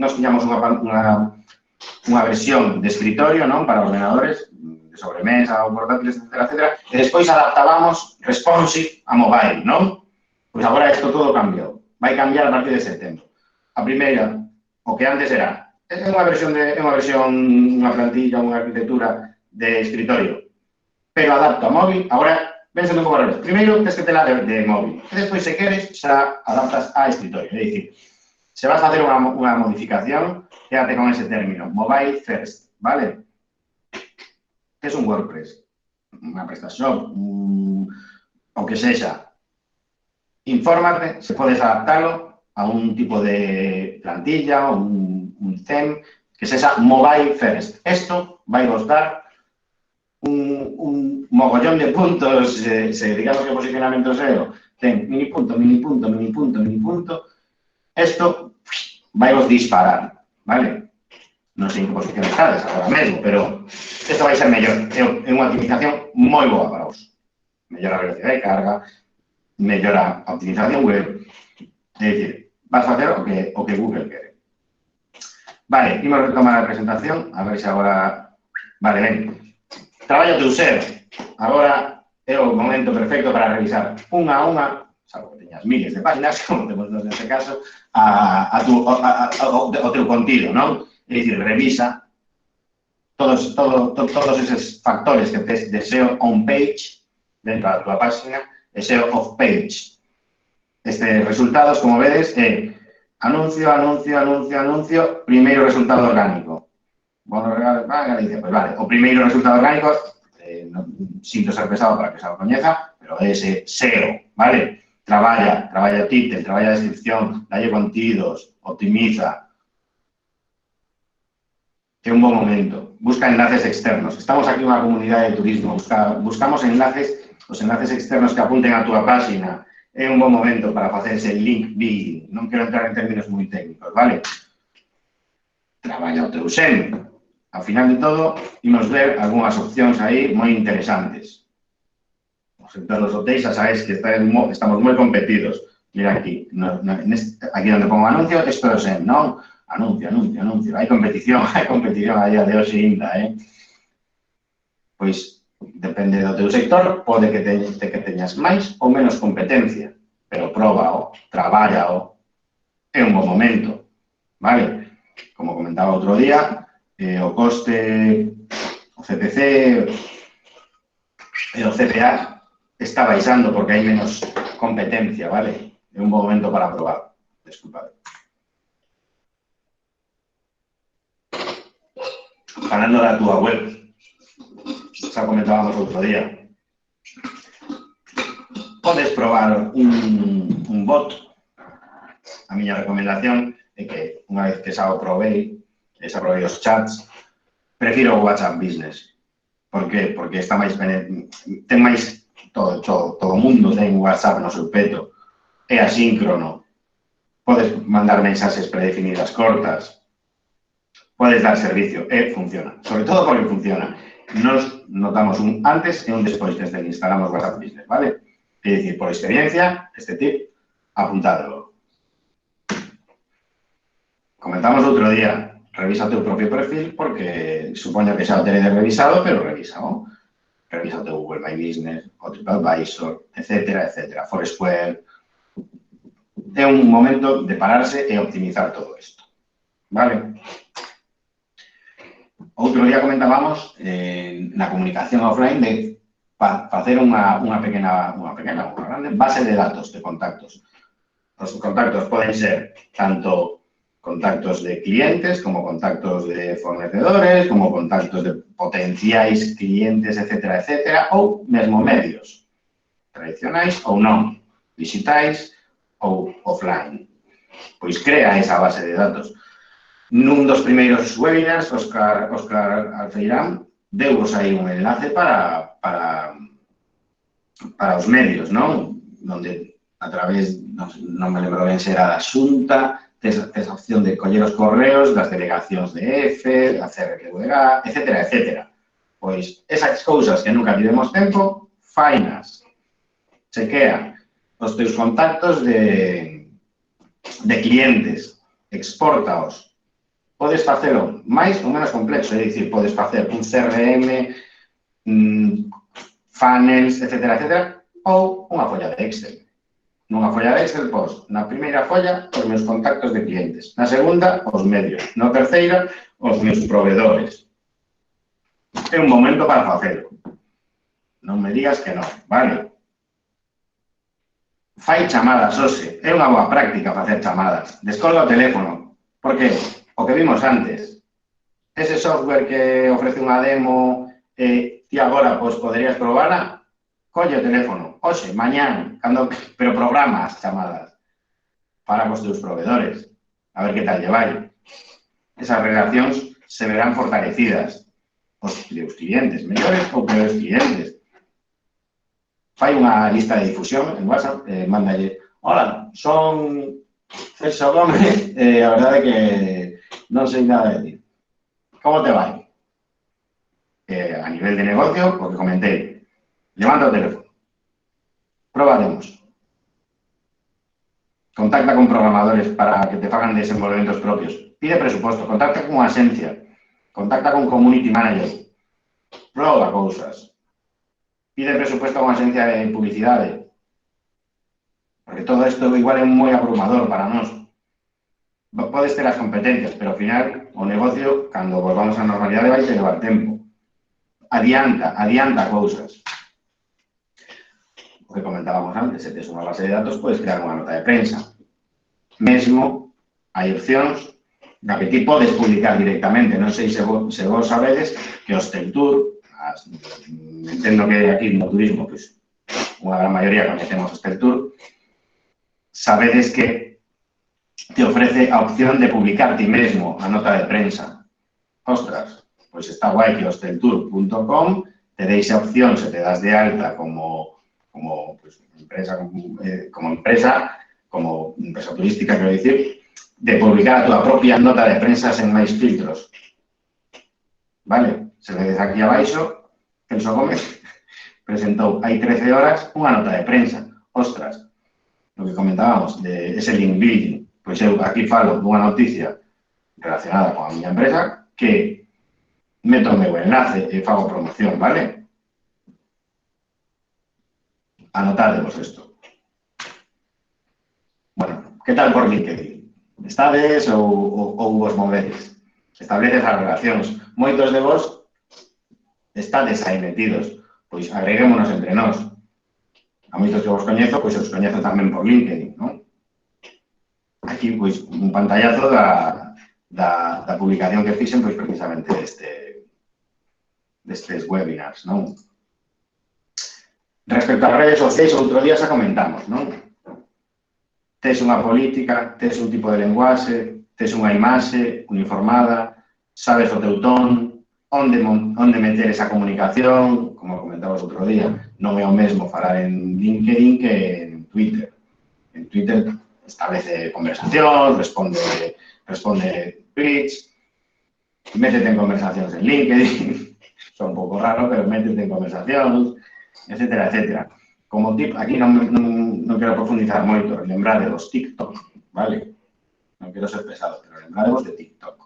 nos tiñamos unha versión de escritorio, non, para ordenadores, de sobremesa ou portátiles, etcétera, etcétera, e despois adaptábamos responsive a mobile, non? Pois agora isto todo cambiou. Vai cambiar a partir de setembro. A primeira, o que antes era, unha plantilla, unha arquitectura de escritorio, pero adapta a móvil, agora pensa un pouco al revés. Primeiro, tens que tela de móvil, e despois, se queres, xa adaptas a escritorio. É dicir, se vas a hacer unha modificación, quédate con ese término, mobile first, ¿vale? Que es un WordPress? Unha PrestaShop, o que sexa. Infórmate, se podes adaptarlo a un tipo de plantilla, un theme, que sexa mobile first. Esto vai vos dar un mogollón de puntos, digamos que o posicionamento SEO ten mini punto, mini punto, mini punto, mini punto. Esto vai vos disparar, vale? Non sei en que posición estades agora mesmo, pero isto vai ser mellor. É unha optimización moi boa para vos. Mellora a velocidade de carga, mellora a optimización web. É dicir, vas facer o que Google quere. Vale, imos retomar a presentación, a ver se agora... Vale, ben. Traballo teu SEO. Agora é o momento perfecto para revisar unha a unha, salvo que teñas miles de páginas, como temos neste caso, o teu contido, non? É dicir, revisa todos eses factores que tes de SEO on page dentro da tua página e SEO off page. Estes resultados, como vedes, é anuncio, anuncio, anuncio, anuncio, primeiro resultado orgánico. bono regalo, Galicia, pois vale, o primeiro resultado orgánico, sinto ser pesado para que se o coñeza, pero é ese SEO, vale? Traballa o título, traballa a descripción, dalle contidos, optimiza. É un bom momento. Busca enlaces externos. Estamos aquí unha comunidade de turismo. Buscamos enlaces, os enlaces externos que apunten a túa página. É un bom momento para facer ese link building. Non quero entrar en términos moi técnicos, vale? Traballa o teu SEM. Ao final de todo, imos ver algunhas opcións aí moi interesantes. O sector dos hotéis, xa sabéis que estamos moi competidos. Mira aquí, aquí onde pongo anuncio, isto é o SEM, non? Anuncio. Hai competición a día de hoxe ainda, Pois, depende do teu sector, pode que teñas máis ou menos competencia, pero próbao, trabállao, é un bom momento, vale? Como comentaba outro día, o coste, o CPC e o CPA está baixando porque hai menos competencia, vale? É un bom momento para probar. Desculpade. Falando da túa web, xa comentábamos outro día, podes probar un bot. A miña recomendación é que, unha vez que xa o probei, os chats, prefiro o WhatsApp Business. Por qué? Porque está máis ten máis todo o mundo ten WhatsApp no seu peto. É asíncrono. Podes mandar mensaxes predefinidas cortas. Podes dar servicio e funciona. Sobre todo porque funciona. Nos notamos un antes e un despois desde que instalamos WhatsApp Business, vale? É dicir, por experiencia, este tip, apuntádelo. Comentamos outro día, revisa o teu propio perfil porque supoño que xa o teredes revisado, pero revísao. Revisa o teu Google My Business, o TripAdvisor, etcétera. Foursquare. É un momento de pararse e optimizar todo isto. Vale? Outro día comentábamos na comunicación offline de facer unha grande base de datos de contactos. Os contactos poden ser tanto contactos de clientes, como contactos de fornecedores, como contactos de potenciais clientes, etcétera, ou mesmo medios, tradicionais ou non, digitais ou offline. Pois crea esa base de datos. Nun dos primeiros webinars, Óscar Alfeirán deuvos aí un enlace para os medios, non? Donde a través, non me lembro ben se era da Xunta, tes a opción de coller os correos das delegacións de EFE, da CRPVG, etcétera. Pois esas cousas que nunca tivemos tempo, fainas. Chequea os teus contactos de clientes, expórtaos. Podes facelo máis ou menos complexo, é dicir, podes facer un CRM, funnels, etcétera, ou unha folla de Excel. Nunha folla de Excel, pois, na primeira folla, os meus contactos de clientes. Na segunda, os medios. Na terceira, os meus proveedores. É un momento para facelo. Non me digas que non, vale? Fai chamadas, hoxe. É unha boa práctica facer chamadas. Descolga o teléfono. Por que? O que vimos antes. Ese software que ofrece unha demo e ti agora poderías probala, colle o teléfono, hoxe, mañán, pero programa as chamadas para cos teus proveedores, a ver que tal lle vai. Esas relacións se verán fortalecidas. Os teus clientes, mellores ou peores clientes. Fai unha lista de difusión en WhatsApp, mándalle, hola, son Celso Gómez, a verdade que non sei nada de ti. Como te vai? A nivel de negocio, o que comentei, levanta o teléfono, probaremos. Contacta con programadores para que te fagan desenvolvementos propios. Pide presupuesto, contacta con unha asencia, contacta con community manager, proba cousas. Pide presupuesto a unha asencia de publicidade, porque todo isto igual é moi abrumador para nós. Podes ter as competencias, pero ao final o negocio, cando volvamos á normalidade, vai te levar tempo. Adianta cousas. O que comentábamos antes, se tes unha base de datos, podes crear unha nota de prensa. Mesmo, hai opcións da que ti podes publicar directamente. Non sei se vos sabedes que Hosteltur, entendo que aquí no turismo, pois, unha gran maioría coñecemos Hosteltur, sabedes que te ofrece a opción de publicar ti mesmo a nota de prensa. Ostras, pois está guai que hosteltur.com te deixe a opción, se te das de alta como empresa turística, quero dicir, de publicar a túa propia nota de prensa sen máis filtros. Vale? Se vedes aquí abaixo, Celso Gómez presentou hai 13 horas unha nota de prensa. Ostras, lo que comentábamos de ese link building, pois eu aquí falo dunha noticia relacionada con a miña empresa que meto o meu enlace e fago promoción, vale? Anotadevos isto. Bueno, que tal por LinkedIn? Estades ou vos movedes? Estableces as relacións. Moitos de vos estades aí metidos. Pois agreguémonos entre nós. A moitos que vos coñezo, pois os coñezo tamén por LinkedIn, non? Aquí, pois, un pantallazo da publicación que fixen, pois, precisamente destes webinars, non? Respecto ás redes sociais, outro día xa comentamos, non? Tes unha política, tes un tipo de lenguaxe, tes unha imaxe uniformada, sabes o teu ton, onde meter esa comunicación, como comentabas outro día, non é o mesmo falar en LinkedIn que en Twitter. En Twitter establece conversación, responde tweets, métete en conversacións en LinkedIn, son un pouco raro, pero métete en conversacións, etcétera, etcétera. Como tip, aquí non quero profundizar moito, lembrade dos TikTok, vale? Non quero ser pesado, pero lembrade de TikTok.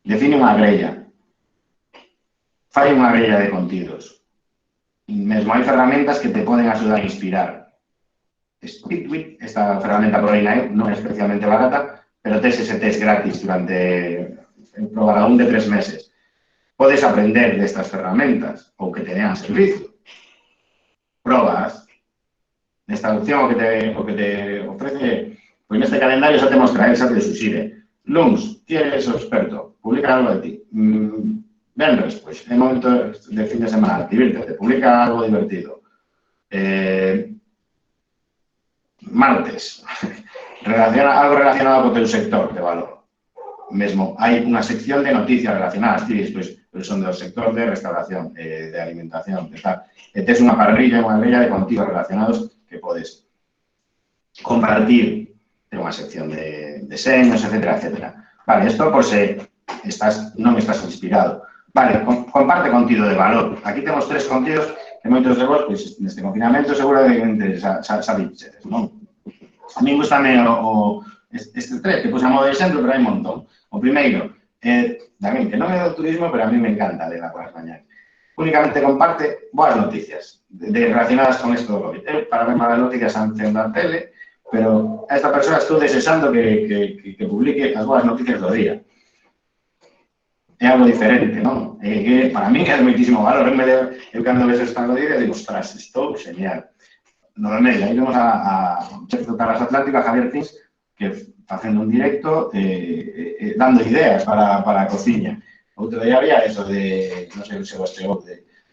Define unha grella. Fai unha grella de contidos. Mesmo hai ferramentas que te poden axudar a inspirar. Speedwit, esta ferramenta por aí non é especialmente barata, pero tes ese test gratis durante probará de 3 meses. Podes aprender destas ferramentas ou que te dean servicio. Probas. Nesta opción o que te ofrece, pois neste calendario xa te mostra, xa te suxire. Luns, ti eres o experto, publica algo de ti. Venres, pois, é momento de fin de semana, divirtete, publica algo divertido. Martes, algo relacionado co teu sector de valor. Mesmo, hai unha sección de noticias relacionadas, pois son do sector de restauración, de alimentación, de tal. E tes unha parrilla de contidos relacionados que podes compartir. Ten unha sección de deseños, etcétera, etcétera. Vale, isto por se non estás inspirado. Vale, comparte contido de valor. Aquí temos 3 contidos que moitos de vos, pois, neste confinamento, seguramente xa dichedes, non? A mí gustame estes 3, que pusamos de exemplo, pero hai un montón. O primeiro, tamén, que non é do turismo, pero a mí me encanta lela polas mañanas. Únicamente comparte boas noticias relacionadas con esto do COVID. Para ver malas noticias encendo a tele, pero a esta persona estou desexando que publique as boas noticias do día. É algo diferente, non? Que para mí é de moitísimo valor. Eu cando ves esta noticia digo, ostras, isto genial. Normalmente, aí vemos a chef do Terras Atlántico, a Javier Fins, que facendo un directo, dando ideas para a cociña. Outro día había eso de, non sei se vos chegou,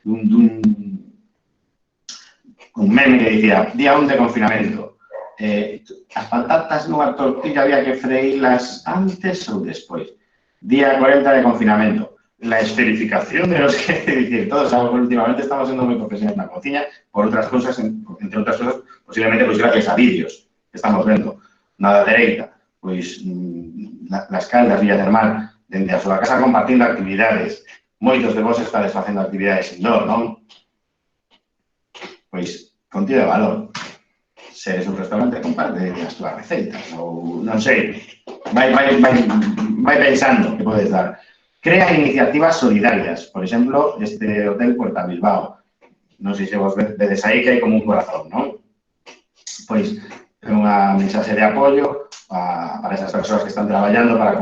un meme que dicía, día 1 de confinamento. As patatas nunha tortilla había que freílas antes ou despois. Día 40 de confinamento. La esferificación de los que decir todos, últimamente estamos siendo muy profesionales en la cocina, por otras cosas, entre otras cosas, posiblemente pues gracias a vídeos que estamos vendo. Nada dereita, pois las Caldas, Villa del Mar, dende a súa casa compartindo actividades. Moitos de vos estades facendo actividades indoor, non? Pois, contido de valor. Se eres un restaurante, comparte as túas receitas, ou non sei, vai pensando que podes dar. Crea iniciativas solidarias, por exemplo, este hotel Puerta Bilbao. Non sei se vos vedes aí que hai como un corazón, non? Pois, é unha mensaxe de apoio para esas persoas que están traballando para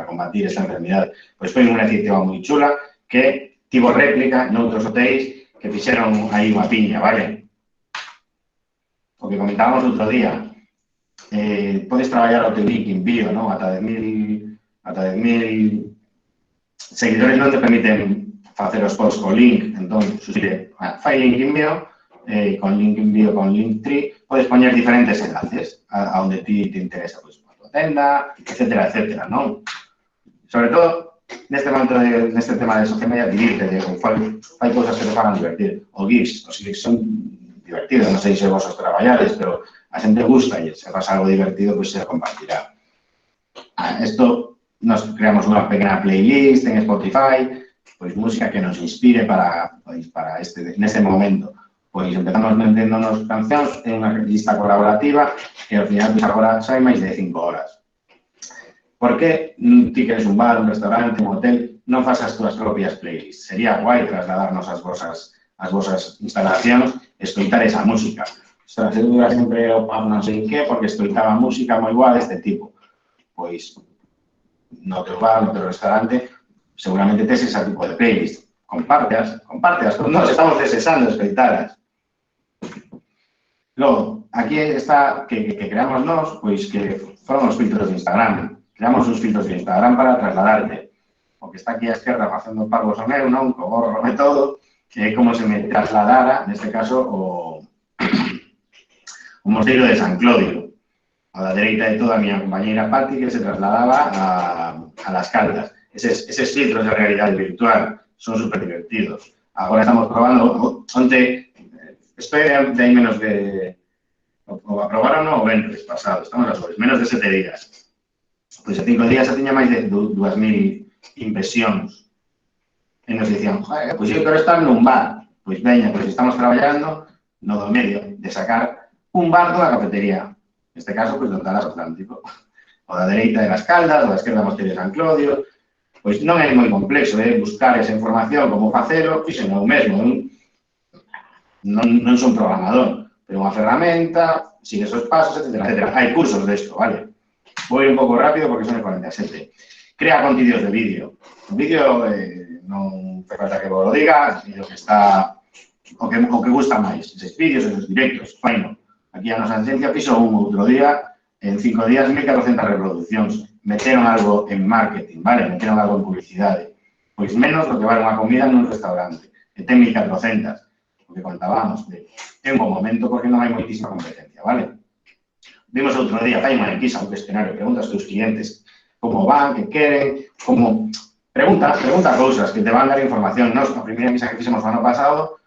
combatir esta enfermidade. Pois foi unha iniciativa moi chula que tivo réplica noutros hotéis que fixeron aí unha piña, vale? O que comentábamos outro día, podes traballar o teu link en bio, non? Ata 10.000 seguidores non te permiten facer os posts co link, entón, suscribe, fai link en bio, con link en bio, con Linktree, podes poñer diferentes enlaces a onde ti te interesa, pois, a tua tenda, etcétera, etcétera, non? Sobre todo, neste tema de social media, divirte, fai cousas que te fagan divertir. O GIFs, os GIFs son divertidos, non sei se vos os traballades, pero a xente gusta e se pasa algo divertido, pois se compartirá. Esto, nos creamos unha pequena playlist en Spotify, pois música que nos inspire neste momento. Pois empezamos meténdonos cancións en unha lista colaborativa que ao final, pois agora, sai máis de 5 horas. Por que ti queres un bar, un restaurante, un hotel, non faz as túas propias playlists? Sería guai trasladarnos as vosas instalacións e escoitar esa música. Ostras, eu dura sempre o pub non sei que, porque escoitaba música moi guai deste tipo. Pois, no teu bar, no teu restaurante, seguramente tes ese tipo de playlist. Compárteas, nos estamos desexando escoitaras. Logo, aquí está que creamos nós, pois que foron os filtros de Instagram. Creamos os filtros de Instagram para trasladarte. O que está aquí á esquerda facendo parvos o meu, non? Co gorro e todo, que é como se me trasladara, neste caso, o mosteiro de San Clodio. A da dereita de toda a miña compañeira Patti, que se trasladaba a Las Caldas. Eses filtros de realidade virtual son super divertidos. Agora estamos probando, onte, isto é de aí menos de... O aprobaron o venres pasado, estamos a sobre, menos de 7 días. Pois a 5 días xa tiña máis de 2.000 impresións. E nos dicían, pois eu quero estar nun bar. Pois veña, pois estamos traballando no do medio de sacar un bar dunha cafetería. Neste caso, pois, do Talas Atlántico. O da dereita de Las Caldas, o da esquerda Mosteiro de San Clodio. Pois non é moi complexo, buscar esa información, como facelo, fixen eu mesmo. Non son programador, pero unha ferramenta, sigue esos pasos, etcétera, etcétera. Hai cursos desto, vale? Vou ir un pouco rápido porque son 47. Crea contidos de vídeo. O vídeo non fai falta que vos lo diga, o que está, o que gusta máis. Eses vídeos, eses directos, faino. Aquí a nosa agencia fixo un outro día, en 5 días, 1.400 reproduccións. Meteron algo en marketing, vale? Meteron algo en publicidade. Pois menos do que vale unha comida nun restaurante. E ten 1.400. O que contábamos. É un bom momento porque non hai moitísima competencia, vale? Vimos outro día, fai unha enquisa, un cuestionario, pregunta aos teus clientes como van, que queren, como... Pregunta cousas que te van dar información. Nos, a primeira enquisa que fixemos o ano pasado,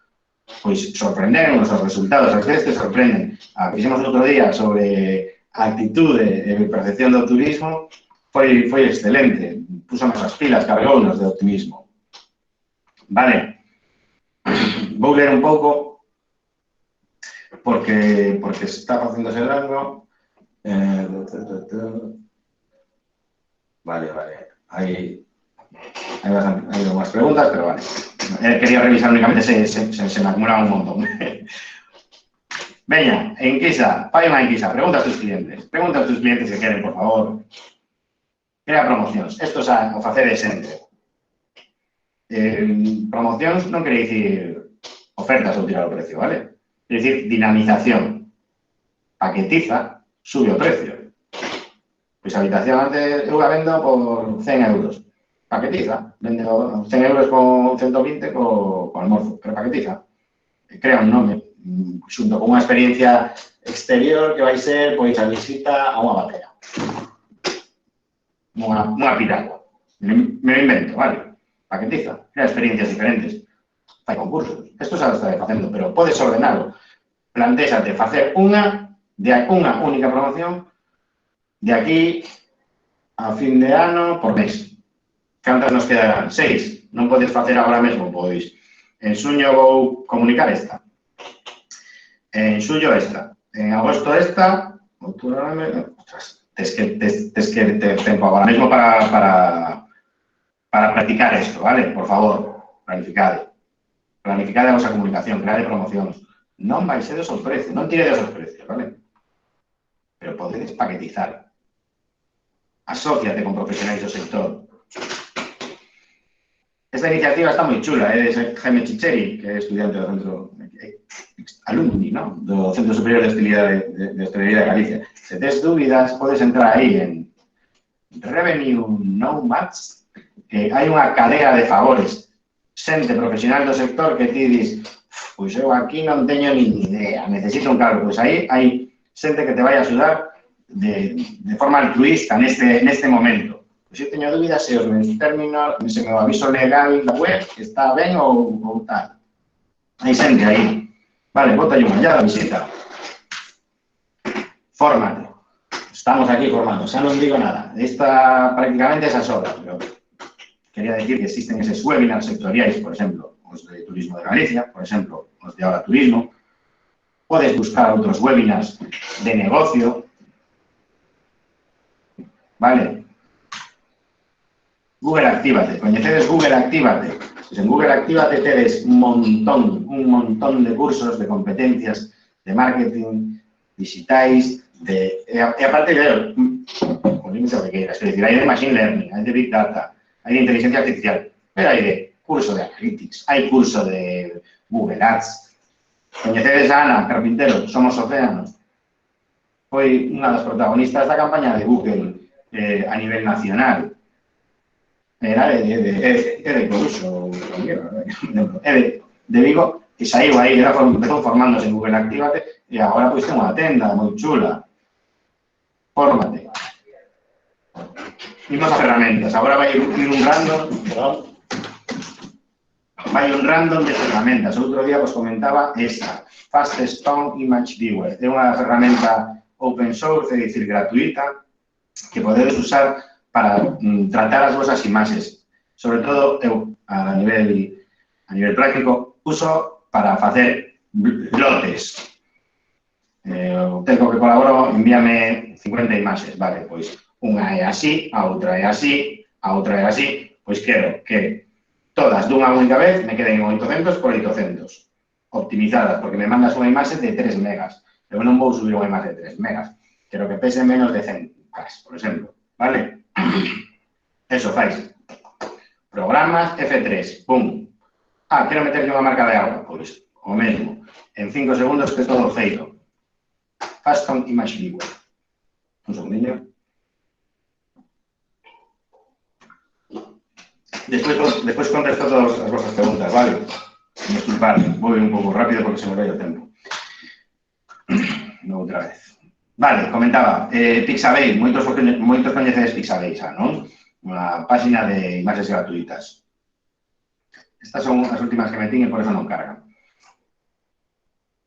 pois sorprenderon os resultados, ás veces te sorprenden. A que fixemos outro día sobre a actitude e percepción do turismo, foi excelente. Pusamos as pilas, cargounos de optimismo. Vale. Vou ler un pouco, porque se está facéndose largo. Vale. Hai unhas preguntas, pero vale. Quería revisar únicamente se me acumula un montón. Veña, enquisa, fai unha enquisa, pregunta aos tus clientes. Pregunta aos tus clientes que queren, por favor. Crea promocións. Isto xa o facede sempre. Promocións non quere dicir ofertas ou tirar o precio, vale? Quere dicir dinamización. Paquetiza, sube o precio. Pois a habitación antes eu a vendo por 100 euros. Paquetiza. Vende 100 euros con 120 co almorzo, pero paquetiza. Crea un nome, xunto con unha experiencia exterior que vai ser, pois, a visita a unha batera. Unha piragua. Me lo invento, vale? Paquetiza. Crea experiencias diferentes. Fai concursos. Isto xa lo está facendo, pero podes ordenarlo. Plantéxate facer unha única promoción de aquí a fin de ano por mes. Cantas nos quedarán? 6. Non podes facer agora mesmo, pois en xuño vou comunicar esta. En xullo esta. En agosto esta. Tes que ter tempo agora mesmo para practicar isto, vale? Por favor, planificade. Planificade a vosa comunicación, creade promocións. Non vai ser o precio, non tiredes os precios, vale? Pero podedes paquetizar. Asóciate con profesionais do sector. Esta iniciativa está moi chula, é de Jaime Chicheri, que é estudiante do centro, alumni, ¿no? Do Centro Superior de Hostelería de Galicia. Se tes dúbidas, podes entrar aí en Revenue Nomads, que hai unha cadea de favores. Xente profesional do sector que ti dis, pois eu aquí non teño ni idea, necesito un cargo. Pois aí hai xente que te vai a axudar de forma altruista neste momento. Pois eu teño dúbidas se os meus términos, se o meu aviso legal da web está ben ou tal. Hai xente aí. Vale, bota unha ollada, visita. Fórmate. Estamos aquí formados, xa non digo nada. Esta prácticamente esas horas, pero quería decir que existen eses webinars sectoriais, por exemplo, os de Turismo de Galicia, por exemplo, os de Ahora Turismo. Podes buscar outros webinars de negocio. Vale. Google Actívate. Coñecedes Google Actívate? Pois en Google Actívate tedes un montón de cursos, de competencias, de marketing, digitais, e aparte, o límite que queiras, é dicir, hai de Machine Learning, hai de Big Data, hai de Inteligencia Artificial, pero hai de curso de Analytics, hai curso de Google Ads. Coñecedes a Ana Carpintero, Somos Océanos, foi unha das protagonistas da campaña de Google a nivel nacional. Era de Coruso, de Vigo, e saiu aí, empezou formándose en Google Actívate, e agora pois ten unha tenda moi chula. Fórmate. Imos a ferramentas. Agora vai ir un random, de ferramentas. Outro día vos comentaba esta, Faststone Image Viewer. É unha ferramenta open source, é dicir, gratuita, que podedes usar para tratar as vosas imaxes. Sobre todo, eu, a nivel práctico, uso para facer lotes. O técnico que colaboro envíame 50 imaxes, vale, pois unha é así, a outra é así, a outra é así, pois quero que todas dunha única vez me queden 800 por 800, optimizadas, porque me mandas unha imaxe de 3 megas, pero non vou subir unha imaxe de 3 megas, quero que pese menos de 100 megas, por exemplo, vale? Eso fais. Programas F3, pum. Ah, quero meterlle unha marca de agua, pois o mesmo, en 5 segundos que todo feito. Faststone Image Viewer. Un segundinho. Despois contesto todas as vosas preguntas, vale? Disculpad, vou un pouco rápido porque se me vai o tempo. Outra vez. Vale, comentaba, Pixabay, moitos coñecedes Pixabay xa, non? Unha páxina de imaxes gratuitas. Estas son as últimas que metín e por eso non cargan.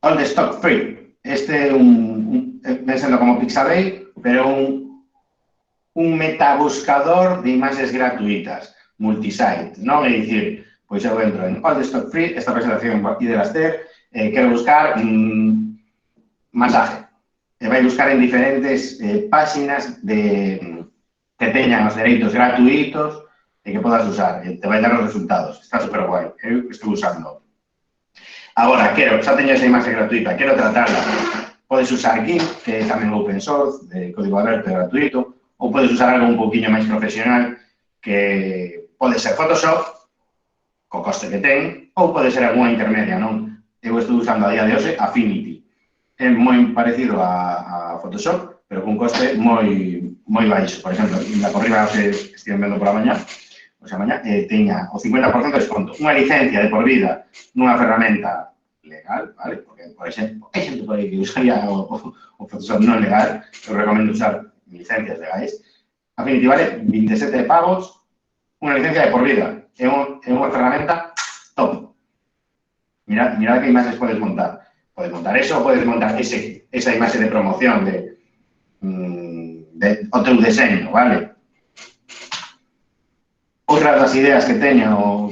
All the Stock Free. Este é ven sendo como Pixabay, pero un metabuscador de imaxes gratuitas, multisite, non? É dicir, pois eu entro en All the Stock Free, esta presentación aquí de Laster, quero buscar masaje. E vai buscar en diferentes páxinas que teñan os dereitos gratuitos e que podas usar. Te vai dar os resultados. Está super guai. Eu estou usando. Agora, xa teño esa imaxe gratuita, quero tratarla. Podes usar GIMP, que é tamén open source, de código aberto e gratuito, ou podes usar algo un poquinho máis profesional, que pode ser Photoshop, co coste que ten, ou pode ser algunha intermedia, non? Eu estou usando a día de hoxe Affinity. É moi parecido a Photoshop, pero con coste moi baixo. Por exemplo, na por riba que estive vendo pola mañá, teña o 50% de desconto. Unha licencia de por vida nunha ferramenta legal, vale? Porque, por exemplo, hai xente por aí que usaría o Photoshop non legal, eu recomendo usar licencias legais. Affinity vale 27 pavos, unha licencia de por vida. É unha ferramenta top. Mirad que imaxes podes montar. Podes montar eso ou podes montar esa imaxe de promoción o teu deseño, vale? Outra das ideas que teño,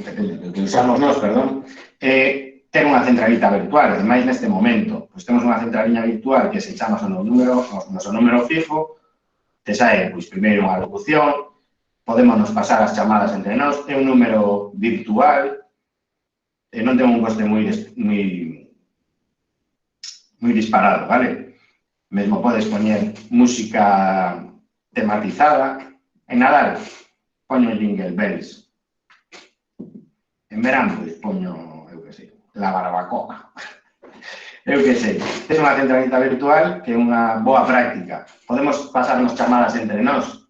que usamos nós, perdón, é ter unha centralita virtual, ademais neste momento. Pois temos unha centralina virtual que se chama o noso número fijo, te sae, pois, primeiro unha locución, podemos nos pasar as chamadas entre nós, é un número virtual, e non ten un coste moi disparado, vale? Mesmo podes poñer música tematizada. En Nadal, poño Jingle Bells. En verano, pois, poño, eu que sei, la barbacoa. Eu que sei. É unha centralita virtual que é unha boa práctica. Podemos pasarnos chamadas entre nós.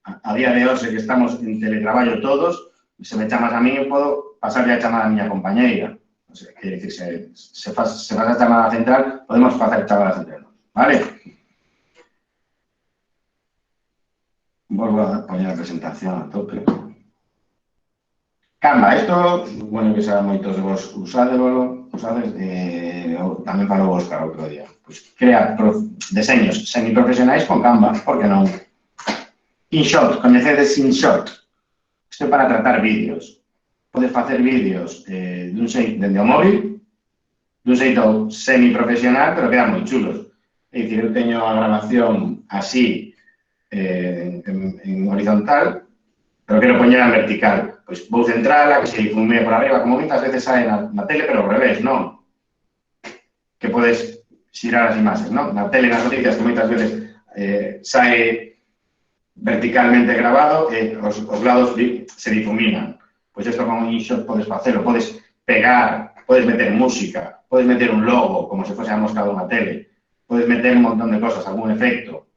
A día de hoxe que estamos en teletraballo todos, se me chamas a mí, eu podo pasarle a chamada a miña compañeira. O sea, quer dicir, se faz a chamada central, podemos facer chamadas entre nós. Vale? Volvo a poñer a presentación a tope. Canva, isto, bueno, que xa moitos de vos usades, tamén falou Óscar outro día. Pois crea deseños semiprofesionais con Canva, por que non? InShot, coñecedes InShot? Isto é para tratar vídeos. Podes facer vídeos dun xeito dende o móvil, dun xeito semiprofesional, pero quedan moi chulos. É dicir, eu teño a grabación así, en horizontal, pero quero poñer en vertical. Pois vou centrala, que se difumee por arriba, como muitas veces sae na tele, pero ao revés, non? Que podes xirar as imaxes, non? Na tele, nas noticias, que moitas veces sae verticalmente grabado e os lados se difuminan. Pois isto con InShot podes facelo, podes pegar, podes meter música, podes meter un logo, como se fose a mosca dunha tele, podes meter un montón de cosas, algún efecto.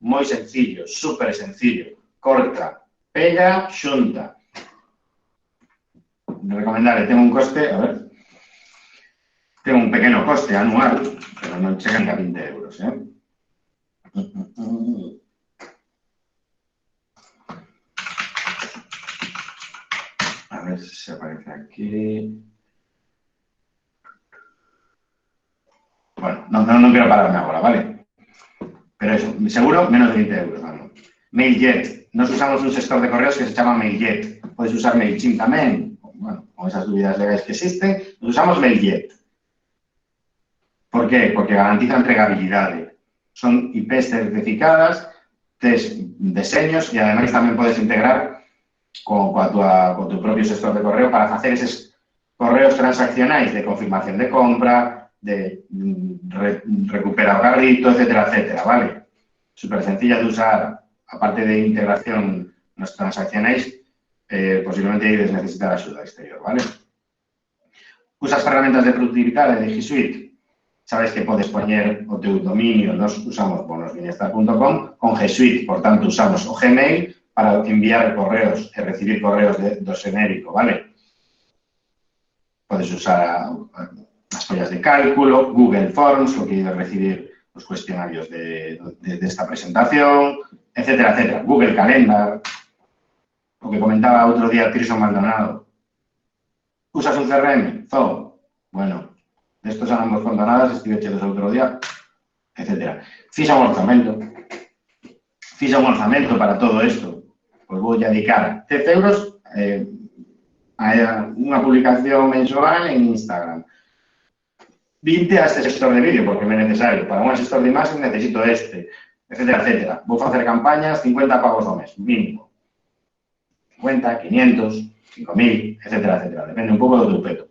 Moi sencillo, super sencillo. Corta, pega, xunta. Recomendable, ten un coste, a ver, ten un pequeno coste anual, pero non chegan a 20 euros, A ver se aparece aquí. Bueno, non quero pararme agora, vale? Pero eso, seguro, menos de 20 euros, ¿no? MailJet. Nos usamos un sector de correos que se chama MailJet. Podes usar MailChimp tamén. Bueno, con esas dúbidas legais que existen, nos usamos MailJet. Por qué? Porque garantiza entregabilidade. Son IPs certificadas, tes deseños e, ademais, tamén podes integrar con tu propio sector de correo para facer eses correos transaccionais de confirmación de compra, de recuperar o carrito, etcétera, etcétera, ¿vale? Súper sencilla de usar, aparte de integración nos transaccionais, posiblemente ides necesitar axuda exterior, ¿vale? Usas ferramentas de productividade de G Suite. Sabes que podes poñer o teu dominio, nos usamos bonosbienestar.com con G Suite, por tanto, usamos o Gmail para enviar correos e recibir correos do xenérico, ¿vale? Podes usar as follas de cálculo, Google Forms, o que ides recibir os cuestionarios desta presentación, etcétera, etcétera. Google Calendar, o que comentaba outro día Tirso Maldonado. Usas un CRM? Zoho. Bueno, destos son ambos condonadas, estivechedos outro día, etcétera. Fixa un orzamento para todo isto. Pois vou dedicar 10 euros a unha publicación mensual en Instagram. 20 a este sector de vídeo, porque me é necesario. Para un sector de imaxes necesito este, etcétera, etcétera. Vou facer campañas, 50 pagos ao mes, mínimo. 50, 500, 5.000, etcétera, etcétera. Depende un pouco do teu peto.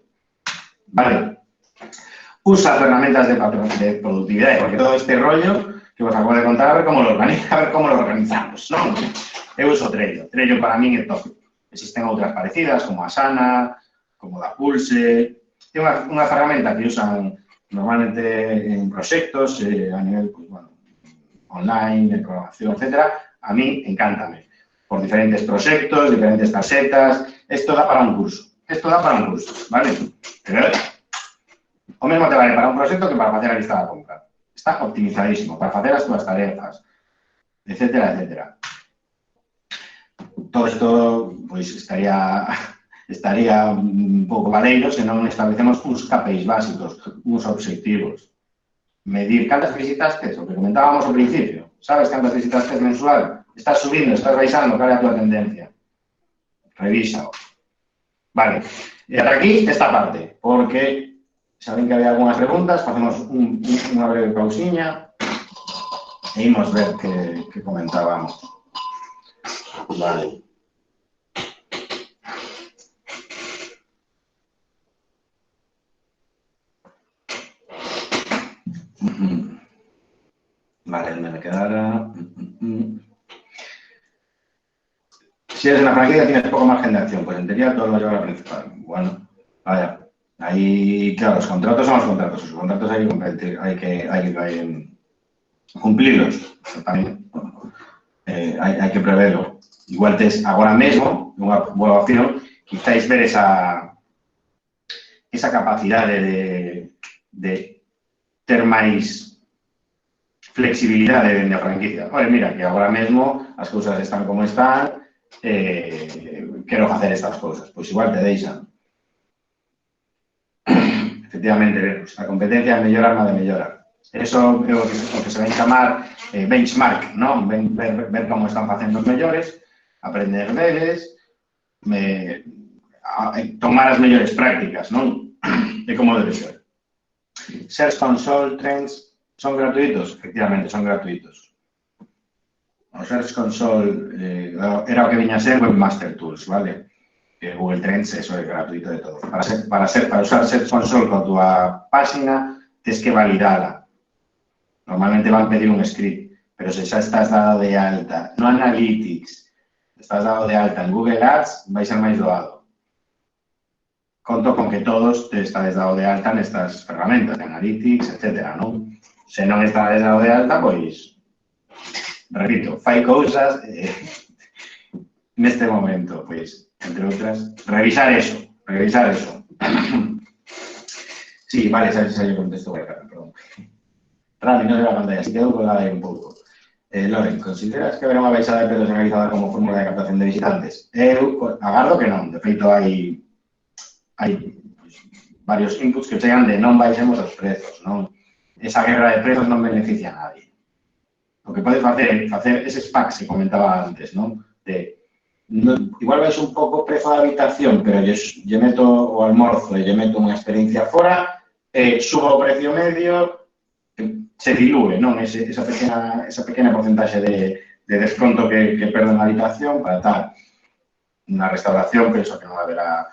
Vale. Usa ferramentas de productividade, porque todo este rollo que vos acabo de contar, a ver como lo organizamos, non? Eu uso Trello. Trello para min é top. Existen outras parecidas, como Asana, como da Pulse. É unha ferramenta que usan normalmente en proxectos, a nivel, pues, bueno, online, de programación, etcétera. A min encántame. Por diferentes proxectos, diferentes tarxetas. Isto dá para un curso. ¿Vale? Pero o mesmo te vale para un proxecto que para facer a lista da compra. Está optimizadísimo para facer as túas tarefas, etcétera, etcétera. Todo isto, pois, estaría un pouco valeiro se non establecemos uns KPIs básicos, uns obxectivos. Medir cantas visitas tes, o que comentábamos ao principio. Sabes cantas visitas tes mensual? Estás subindo, estás baixando, cal é a túa tendencia? Revísao. Vale. E ata aquí esta parte, porque saben que había algunhas preguntas, facemos unha breve pausiña e imos ver que comentábamos. Vale. Vale, donde me quedara. Si eres una franquicia tienes poco margen de acción, pues en teoría todo lo lleva a la principal. Bueno, vaya, ahí Ahí, claro, los contratos son los contratos. Los contratos hay que cumplir, hay que cumplirlos. También, hay que preverlo. Igual agora mesmo, unha boa opción, quizáis ver esa capacidade de ter máis flexibilidade na franquicia. Olha, mira, que agora mesmo as cousas están como están, quero facer estas cousas. Pois igual te deixan. Efectivamente, a competencia é mellor arma de mellora. Eso é o que se vai chamar benchmark, non? Ver como están facendo os mellores, aprender deles, tomar as mellores prácticas, non? E como debe ser. Search Console, Trends, son gratuitos? Efectivamente, son gratuitos. O Search Console era o que viña a ser Webmaster Tools, vale? Google Trends, eso é gratuito de todo. Para usar Search Console con túa página, tens que validala. Normalmente van pedir un script, pero se xa estás dado de alta no Analytics, estás dado de alta en Google Ads, vai ser máis doado. Conto con que todos te estades dado de alta nestas ferramentas, de Analytics, etc. Non? Se non estades dado de alta, pois, repito, fai cousas neste momento, pois, entre outras, revisar eso. Sí, vale, xa yo contesto, perdón. Rami, no se la pantalla, así quedo colgada aí un pouco. Loren, consideras que haberá unha baixada de preços analizada como fórmula de captación de visitantes? Eu agardo que non, de feito hai varios inputs que chegan de non baixemos os prezos, non? Esa guerra de prezos non beneficia a nadie. O que podes facer eses packs que comentaba antes, non? Igual baixo un pouco o prezo da habitación, pero lle meto o almorzo e lle meto unha experiencia fora, subo o precio medio, se dilúe, non? Esa pequena porcentaxe de desconto que perdo na habitación para tal. Na restauración, penso que non haberá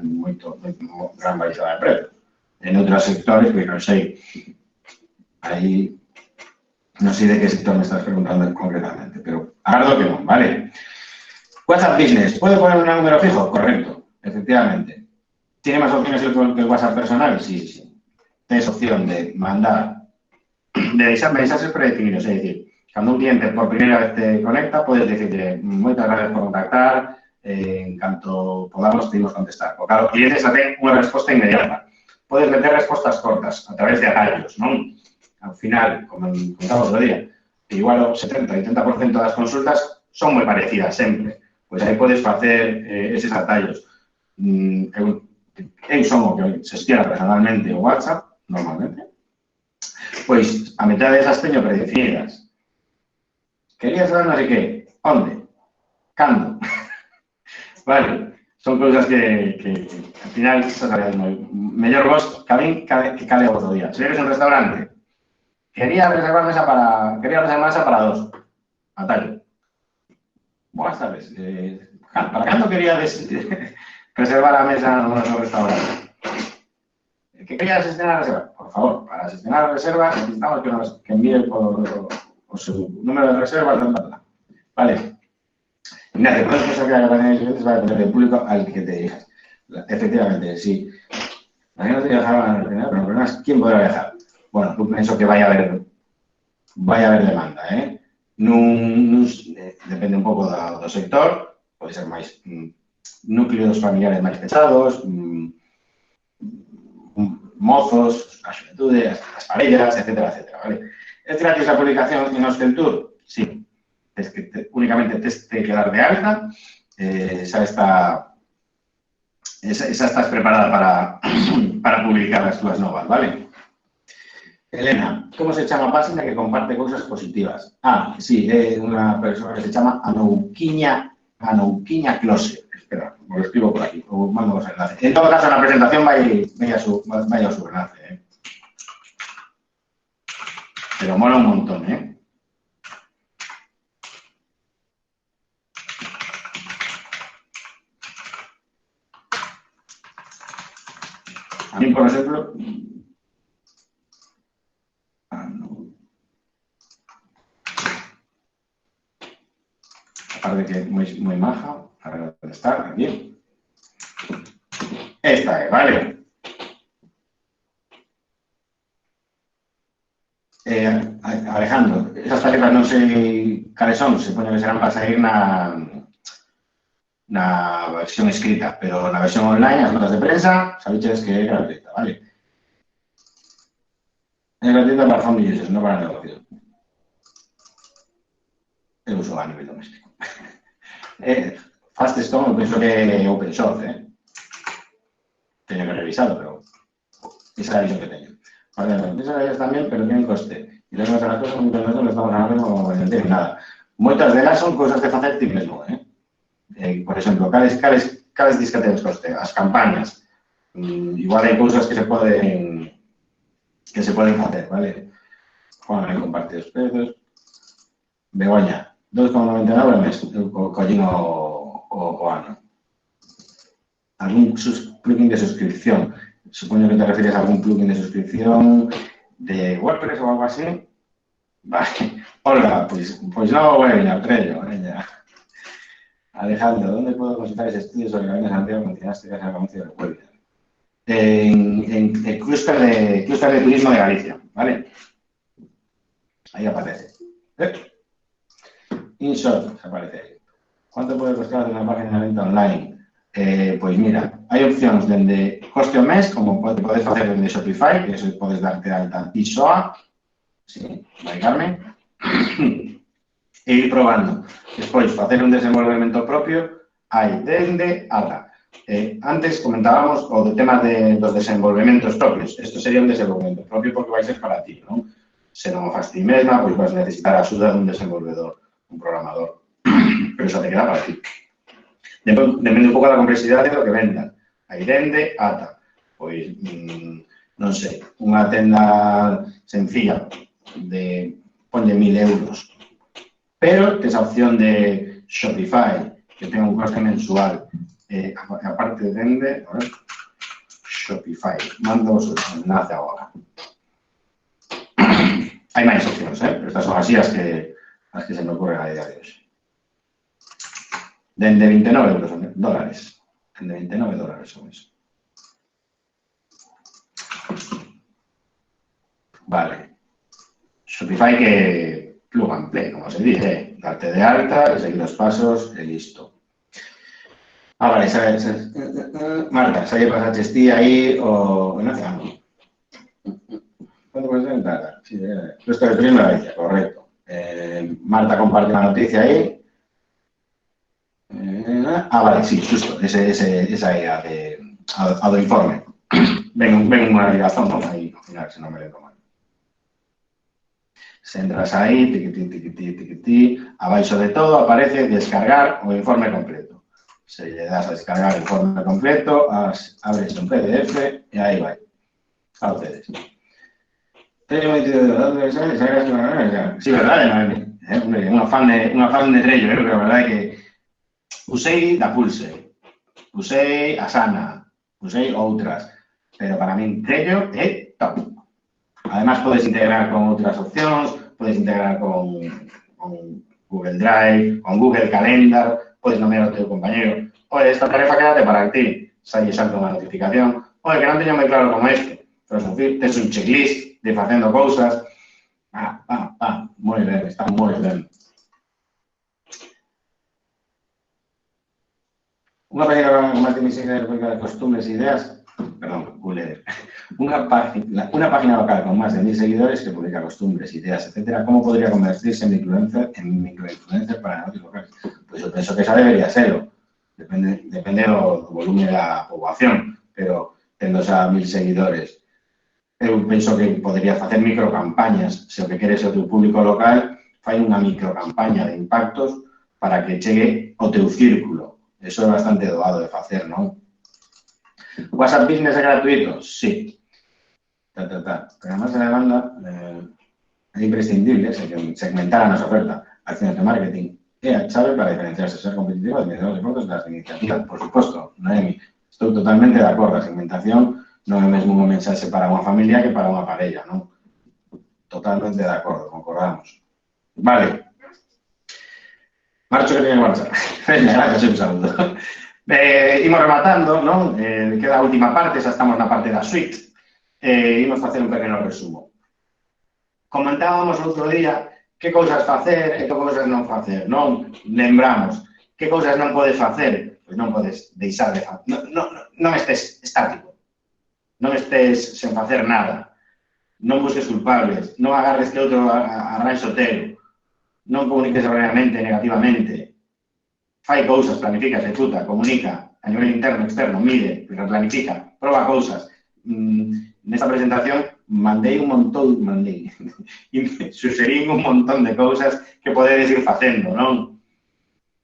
moito gran baixada de prezo. En outros sectores, pois non sei, aí non sei de que sector me estás preguntando concretamente, pero agardo que non, vale? WhatsApp Business, ¿puede poner un número fijo? Correcto, efectivamente. ¿Tiene más opciones que el WhatsApp personal? Sí. Tienes opción de mandar, de deixar mensaxes predefinidos, é dicir, cando un cliente por primeira vez te conecta, podes dicirle moitas gracias por contactar, en canto podamos te imos contestar. O claro, o cliente xa ten unha resposta inmediata. Podes meter respostas cortas a través de atallos, non? Ao final, como contamos outro día, igual o 70-80% das consultas son moi parecidas sempre. Pois aí podes facer eses atallos. Eu son o que xestiona personalmente o WhatsApp, normalmente. Pois, a metade desas teño predefinidas. Querías saber non sei que, onde, cando. Vale, son cousas que al final estás sabendo moi. Mellor vos, que cale vos o día. Se eres un restaurante, quería reservar mesa para 2. Atallo. Buenas tardes. ¿Para cuándo quería reservar la mesa en nuestro restaurante? ¿Qué querías gestionar la reserva? Por favor, para gestionar la reserva necesitamos que envíe por su número de reserva. Vale. Ignacio, ¿puedes pensar que la capacidad de clientes va a depender del público al que te dirijas? Efectivamente, sí. La gente no te dejará la reunión, pero el problema es quién podrá viajar. Bueno, yo pienso que vaya a haber demanda, ¿eh? Depende un pouco do sector, pode ser máis núcleos familiares máis pechados, mozos, a xuventude, as parellas, etc. ¿Vale? ¿Es gratis la publicación en Hostel Tour? Sí. Es que únicamente tienes que dar de alta, esa estás preparada para publicar as túas novas, ¿vale? Elena, ¿cómo se chama a página que comparte cousas positivas? Ah, sí, unha persona que se chama Anouquiña Closet. Espera, lo escribo por aquí, o mando os enlaces. En todo caso, na presentación vaya a su enlace, Pero mola un montón, A mí, por ejemplo, aparte que es muy maja, a ver dónde está, aquí. Esta es, ¿vale? Alejandro, esas tarefas non sei cales son, se poño que serán para sair na versión escrita, pero na versión online, as notas de prensa, sabiches que é gratuita, vale? É gratuita para family users, non para negocio. Eu uso a nivel doméstico. Faststone, eu penso que é open source, Teño que revisarlo, pero esa é a visión que teño. Vale, esas tamén, pero tienen coste. E las outras cosas son internet, non estamos ganando como vender nada. Moitas delas son cousas de facer ti mesmo, por exemplo, cales dis que tenes coste? As campañas. Igual hai cousas que se poden facer, vale? Juan, aí comparte os prezos. Begoña, 2,99 ao mes, eu collín o ano. Algún plugin de suscripción. Supoño que te refieres a algún plugin de suscripción de WordPress ou algo así. Vale. Olga, pois non voy a venir al Trello, ya. Alejandro, ¿dónde puedo consultar ese estudio sobre la Avenida Santiago? Mencionaste que es el anuncio del webinar. En el clúster de turismo de Galicia, ¿vale? Ahí aparece. InShot aparece ahí. ¿Cuánto puede costar una página de venta online? Pues mira, hay opciones desde coste un mes, como puedes hacer desde Shopify, que eso puedes darte alta ISOA, sí, ¿vale, Carmen? E ir probando. Despois, facer un desenvolvemento propio, hai dende ata. Antes comentábamos o de temas dos desenvolvementos propios. Isto sería un desenvolvemento propio porque vai ser para ti, non? Se non o faz ti mesma, pois vas necesitar a axuda dun desenvolvedor, un programador. Pero eso te queda para ti. Depende un pouco da complexidade do que vendan. Hai dende ata. Pois, non sei, unha tenda sencilla de, ponle 1.000 euros. Pero que esa opción de Shopify, que tenga un coste mensual, aparte dende, a ver, Shopify, mando os enlace agora. Hai máis opcións, pero estas son así as que se me ocurren a día de hoxe. Dende 29 euros dólares. Dende 29 dólares son eso. Vale. Shopify que plug and play, como se dice, darte de alta, seguir los pasos y listo. Vale, ¿sabes? Marta, ¿sabes pasar chestí ahí o no hace algo? ¿Cuándo puedes entrar? Sí, esto es turismo de Galicia, correcto. Marta comparte una noticia ahí. Vale, sí, justo, esa idea a do informe. Ven unha ligazón, non? Aí, ao final, se non me lembro mal. Se entras aí, tiquití, abaixo de todo aparece descargar o informe completo. Se le das a descargar o informe completo, abres un PDF e aí vai. A ustedes. Teño 22 datos, sí, verdade, Noemi? Unha fan de Trello, creo que a verdade é que usei da Pulse, usei a Sana, usei outras, pero para min Trello é top. Además, podes integrar con outras opcións, podes integrar con Google Drive, con Google Calendar, podes nomear ao teu compañero. Oye, esta tarefa quédate para ti, salle salta unha notificación. Oye, que non teño moi claro como este. Pero es decir, tens un checklist de facendo cousas. Moi ben, está moi ben. Unha página con máis de 1.600 de costumbres e ideas, perdón, una página local con más de 1.000 seguidores que publica costumbres, ideas, etcétera, ¿cómo podría convertirse en microinfluencer para negocios locales? Pues yo pienso que esa debería serlo. Depende del volumen de la población, pero tendo xa 1.000 seguidores, eu penso que podería facer microcampañas. Se o que queres é o teu público local, fai unha microcampaña de impactos para que chegue ao teu círculo. Eso é bastante doado de facer, non? WhatsApp Business é gratuito? Sí. Pero además de la demanda, é imprescindible segmentar a nosa oferta. Acciones de marketing é a chave para diferenciarse, ser competitivo de medios de fotos das iniciativas. Por suposto, Noemi, estou totalmente de acordo. A segmentación non é mesmo un mensaxe para unha familia que para unha parella, non? Totalmente de acordo, concordamos. Vale. Marcho que teño que marchar. Gracias, un saludo. Imos rematando, non? Queda a última parte, xa estamos na parte da suite. Imos facer un pequeno resumo. comentábamos outro día que cousas facer e que cousas non facer, non? Lembramos, que cousas non podes facer? Pois non podes deixar de facer. Non estés estático, non estés sen facer nada, non busques culpables, non agarres que outro arranxe o teu, non comuniques erróneamente, negativamente, fai cousas, planifica, executa, comunica, a nivel interno, externo, mide, planifica, proba cousas. Nesta presentación mandei, suxerín un montón de cousas que podedes ir facendo, non?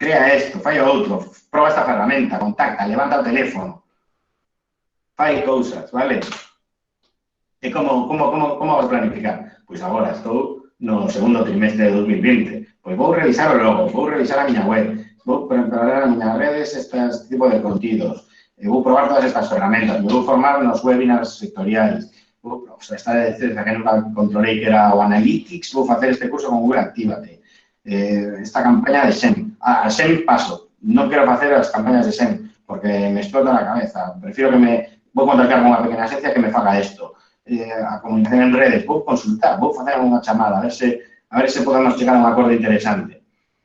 Crea isto, fai outro, proba esta ferramenta, contacta, levanta o teléfono, fai cousas, vale? E como vas planificar? Pois agora estou no segundo trimestre de 2020. Pois vou revisar o logo, vou revisar a miña web, vou preparar as miñas redes este tipo de contidos, vou probar todas estas ferramentas, me vou formar nos webinars sectoriais, esta de que nunca controlei que era o Analytics, vou facer este curso con Google Actívate, esta campaña de SEM. A SEM paso, non quero facer as campañas de SEM, porque me explota na cabeza, prefiro que vou contactar con unha pequena agencia que me faga isto. A comunicación en redes, vou consultar, vou facer unha chamada, a ver se podemos chegar a un acordo interesante.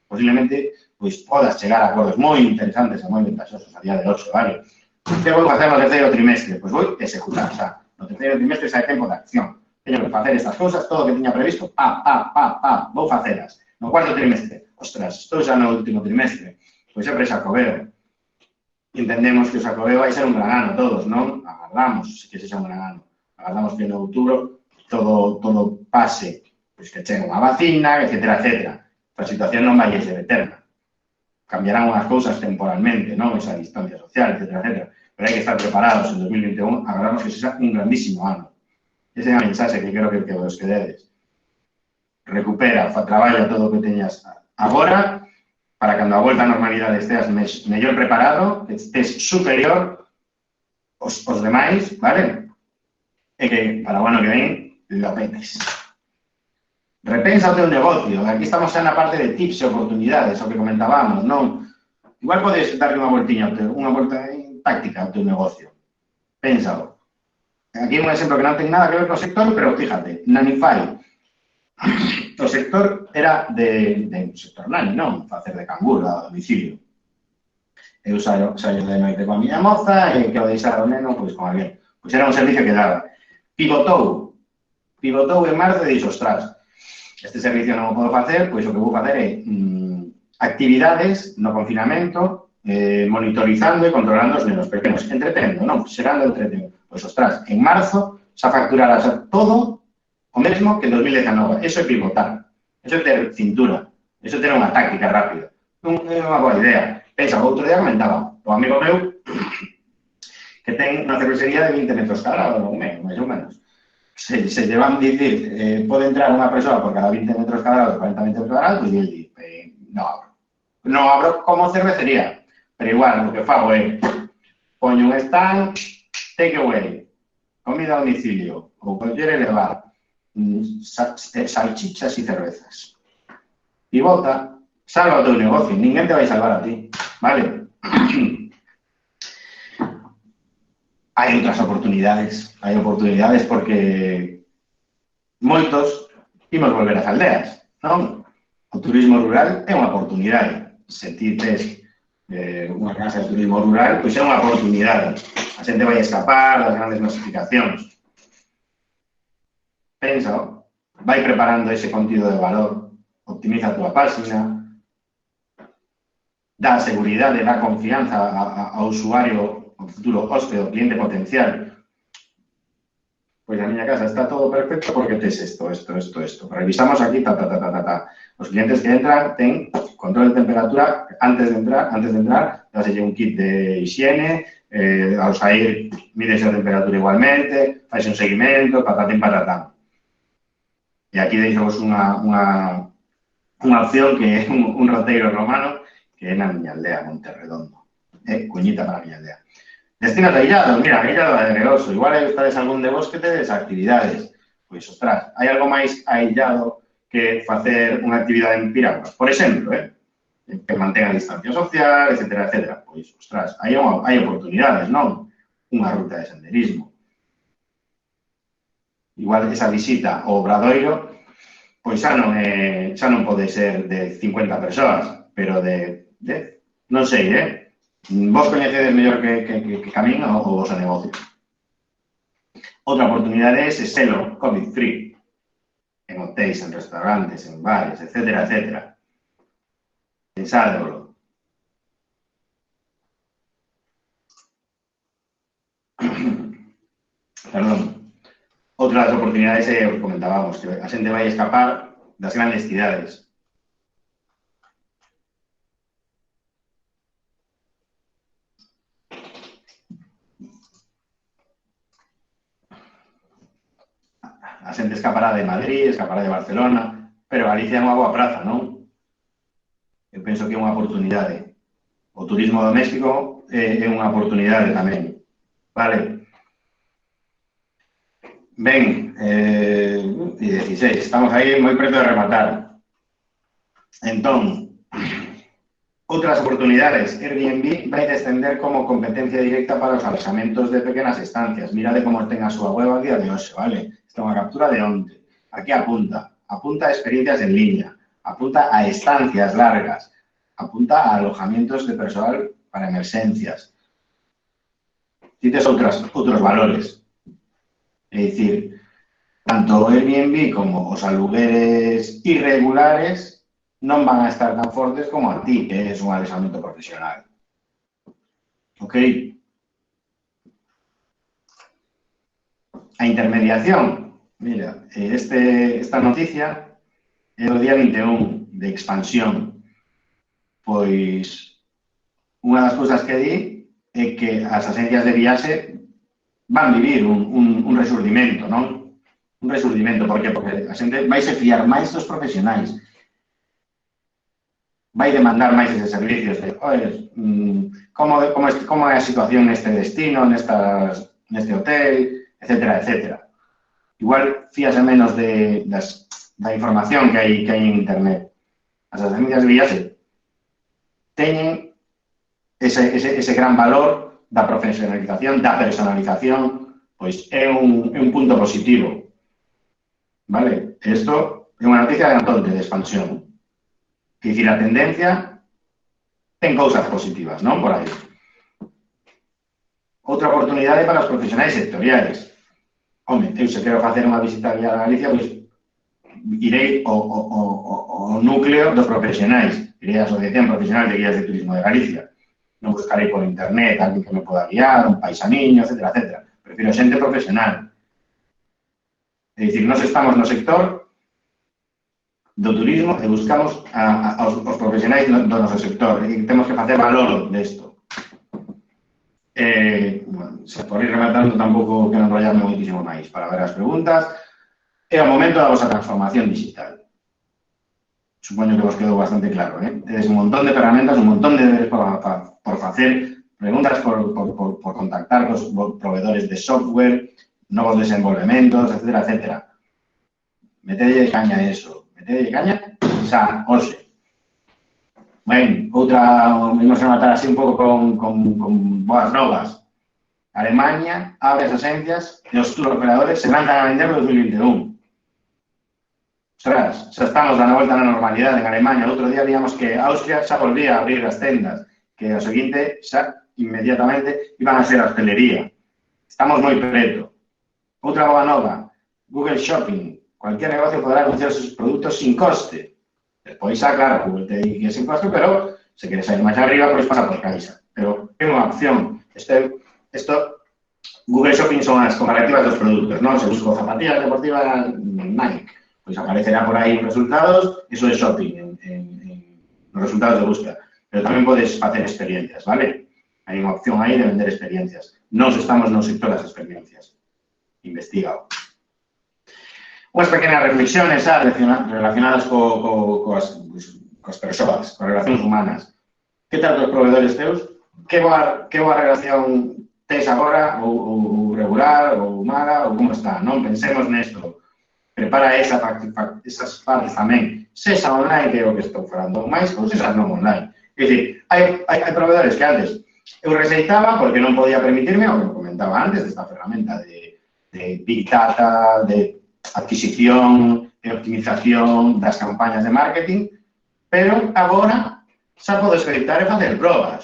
Posiblemente, pois, podas chegar a acordos moi interesantes e moi ventaxosos a día de hoxe, vale? Que vou facer no terceiro trimestre? Pois vou executar, xa. No terceiro trimestre xa hai tempo de acción. Teño que facer estas cousas, todo o que tiña previsto, vou facelas. No cuarto trimestre, ostras, estou xa no último trimestre, pois sempre Xacobeo. Entendemos que o Xacobeo vai ser un gran ano todos, non? Agardamos que sexa un gran ano. Agardamos que en outubro todo pase, pois que chegue unha vacina, etcétera, etcétera. A situación non vai ser eterna. Cambiarán unhas cousas temporalmente, non? Esa distancia social, etcétera, etcétera. Pero hai que estar preparados en 2021, agardamos que sexa un grandísimo ano. Esa é a mensaxe que quero que vos quededes. Recupera, traballa todo o que teñas agora, para cando a volta á normalidade esteas mellor preparado, que estés superior aos demais, vale? E que para o ano que ven lo petes. Repensa o teu negocio. Aquí estamos xa na parte de tips e oportunidades, o que comentábamos, non? Igual podes darle unha voltiña, unha volta táctica ao teu negocio. Pénsalo. Aquí un exemplo que non ten nada que ver co sector, pero fíjate, Nanify. O sector era de sector nani, non? Facer de canguro a domicilio. Eu saio de noite coa miña moza e que o deixar o neno, pois con alguén. Pois era un servicio que daba. Pivotou en marzo e dixo, ostras, este servicio non o podo facer, pois o que vou facer é actividades no confinamento, monitorizando e controlando os nenos pequenos, entretendo, non? Xerando entretendo. Pois, ostras, en marzo xa facturará todo o mesmo que en 2019. Eso é pivotar. Eso é ter cintura. Eso é ter unha táctica rápida. Non é unha boa idea. Pensa, outro día comentaba, o amigo meu que ten unha cervecería de 20 metros cadrados, máis ou menos. Se lle van dicir, pode entrar unha persoa por cada 20 metros cadrados, 40 metros cadrados, pois ele dice, non abro. Non abro como cervecería, pero igual, o que fago é, poño un stand, take away, comida a domicilio, ou coller e levar, salchichas e cervezas. Pivota, salva o teu negocio, ninguén te vai salvar a ti, vale? Hai outras oportunidades porque moitos imos volver ás aldeas, non? O turismo rural é unha oportunidade. Se ti tes unha casa de turismo rural, pois é unha oportunidade. A xente vai escapar das grandes masificacións. Pensa, vai preparando ese contido de valor, optimiza a túa página, dá seguridade, dá confianza ao usuario, ao futuro hóspede, ao cliente potencial. Pois a miña casa está todo perfecto porque tes isto. Revisamos aquí, Os clientes que entran ten control de temperatura antes de entrar, dáselle un kit de higiene, ao sair mídese a temperatura igualmente, faise un seguimento, patatín. E aquí deixamos unha opción que é un roteiro romano que é na miña aldea, Monterredondo. Cuñita para a miña aldea. Destinos aillados, mira, Illado de Agregoso. Igual hai gustades algún de vos que tedes actividades. Pois, ostras, hai algo máis aillado que facer unha actividade en piragua. Por exemplo, que mantenga a distancia social, etcétera, etcétera. Pois, ostras, hai oportunidades, non? Unha ruta de senderismo. Igual esa visita ao Obradoiro pois xa non pode ser de 50 persoas, pero non sei, vos coñecedes mellor que camín o vosso negocio. Outra oportunidade é ese selo COVID-free en hotéis, en restaurantes, en bares, etcétera, etcétera. Pensadlo. Perdón. Outra das oportunidades é o que comentábamos, que a xente vai escapar das grandes cidades. A xente escapará de Madrid, escapará de Barcelona, pero Galicia é unha boa praza, non? Eu penso que é unha oportunidade. O turismo doméstico é unha oportunidade tamén. Vale? Ben, 16, estamos aí moi preto de rematar. Entón, outras oportunidades. Airbnb vai descender como competencia directa para os alojamentos de pequenas estancias. Mirade como ten a súa web a día de hoxe, vale? Esta é unha captura de onte. Aquí apunta a experiencias en línea, apunta a estancias largas, apunta a alojamientos de persoal para emerxencias. Cites outros valores. É dicir, tanto Airbnb como os alugueres irregulares non van a estar tan fortes como a ti, que és un alexamento profesional. Ok? A intermediación. Mira, esta noticia é do día 21 de Expansión. Pois, unha das cousas que di é que as agencias de viaxe van vivir un resurdimento, non? Un resurdimento, por que? Porque a xente vai se fiar máis dos profesionais. Vai demandar máis eses servicios de, como é a situación neste destino, neste hotel, etcétera, etcétera. Igual fíase menos da información que hai en internet. As agencias de viaxe teñen ese gran valor da profesionalización, da personalización, pois é un punto positivo. Vale? Isto é unha noticia de Antonte, de Expansión. Que dicir, a tendencia ten cousas positivas, non? Por aí. Outra oportunidade para os profesionais sectoriais. Home, eu se quero facer unha visita a Galicia, pois irei ao núcleo dos profesionais. Irei á Asociación Profesional de Guías de Turismo de Galicia. Non buscarei por internet alguén que me poda guiar, un paisaniño, etcétera, etcétera. Prefiro xente profesional. É dicir, nós estamos no sector do turismo e buscamos aos profesionais do noso sector. E temos que facer valor desto. Se por ir rematando, tampouco que non enrollarme moitísimo máis para ver as preguntas. É o momento da vosa transformación digital. Supoño que vos quedou bastante claro, Tedes un montón de ferramentas, un montón de deberes por facer, preguntas por contactar cos proveedores de software, novos desenvolvementos, etcétera, etcétera. Metedelle caña a eso. Metedelle caña, xa, hoxe. Ben, outra, vimos a matar así un pouco con boas novas. Alemania abre as agencias e os tour operadores se lanzan a vender no 2021. Ostras, xa estamos dando volta na normalidade en Alemania. Outro día víamos que Austria xa volvía a abrir as tendas, que ao seguinte xa inmediatamente iban a ser a hostelería. Estamos moi preto. Outra boa nova, Google Shopping. Cualquier negocio podrá anunciar sus productos sin coste. Despois, claro, Google te di que é sin coste, pero se queres sair máis arriba, pois pasa por Caixa. Pero é unha opción. Google Shopping son as comparativas dos produtos, non? Se busco zapatillas deportivas Nike, pois aparecerá por aí resultados, iso é shopping, nos resultados de búsqueda. Pero tamén podes facer experiencias, vale? Hai unha opción aí de vender experiencias. Nós estamos no sector das experiencias. Investígao. Unhas pequenas reflexiones relacionadas coas persoas, coas relacións humanas. Que tal os proveedores teus? Que boa relación tes agora, ou regular, ou mala, ou como está, non? Pensemos nesto. Prepara esas partes tamén. Sexa online, que é o que estou falando máis, ou sexa non online. É dicir, hai proveedores que antes eu rexeitaba porque non podía permitirme, o que comentaba antes, desta ferramenta de Big Data, de adquisición, optimización das campañas de marketing, pero agora xa podes editar e facer probas,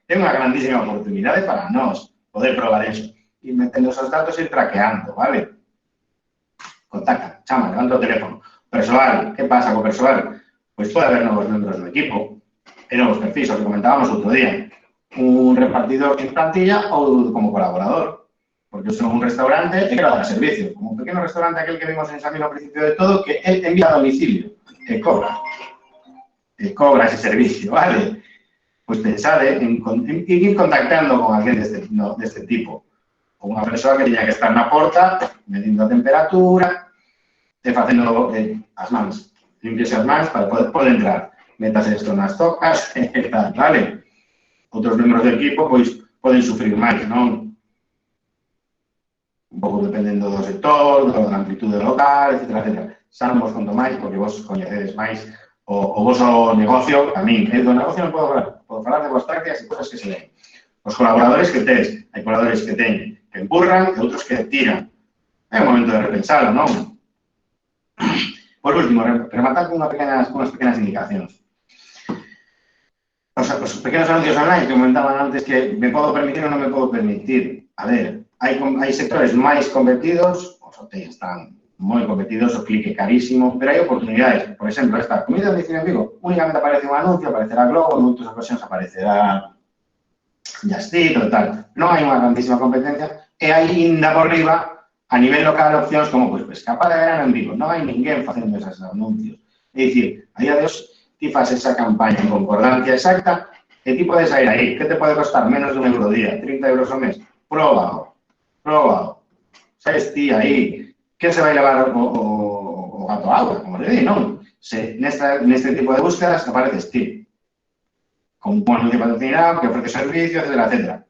É unha grandísima oportunidade para nós poder probar eso. E metendo esos datos e ir traqueando, vale? Contacta, chama, levanta o teléfono. Persoal, que pasa co persoal? Pois pode haber novos membros do equipo e novos perfis, o que comentábamos outro día. Un repartidor en plantilla ou como colaborador. Porque son un restaurante e quero dar servicio. Como un pequeno restaurante, aquel que vimos en Samil ao principio de todo, que él envía a domicilio e cobra. E cobra ese servicio, vale? Pois pensade en ir contactando con alguén deste tipo. Ou unha persoa que tiña que estar na porta, medindo a temperatura, e facendo as mans. Limpiese as mans para poder entrar. Métase isto nas tocas, e tal, vale? Outros membros do equipo, pois, poden sufrir máis, non? Un pouco dependendo do sector, da amplitude local, etc. Xa non vos conto máis, porque vos coñecedes máis o voso negocio. A min, do negocio non podo falar. Podo falar de vos prácticas e cosas que se ven. Os colaboradores que tes, hai colaboradores que teñen que empurran e outros que tiran. É o momento de repensarlo, non? Por último, rematar con unhas pequenas indicacións. Os pequenos anuncios online que comentaban antes que me podo permitir ou non me podo permitir. A ver, hai sectores máis competidos, os hotéis están moi competidos, o clique carísimo, pero hai oportunidades. Por exemplo, esta comida de domicilio en Vigo, únicamente aparece un anuncio, aparecerá Globo, en outras ocasións aparecerá Just Eat ou tal. Non hai unha grandísima competencia e hai ainda por riba, a nivel local, opcións como, pois, escapada de verano en Vigo. Non hai ninguén facendo esos anuncios. É dicir, a día de hoxe, ti faz esa campaña en concordancia exacta e ti podes ir aí. Que te pode costar? Menos de €1 ao día, 30 euros ao mes. Próbao. Sabes ti aí, que se vai levar o gato a agua, como te di, non? Se neste tipo de búsquedas apareces ti, con un anuncio patrocinado, que ofrece servicios, etcétera.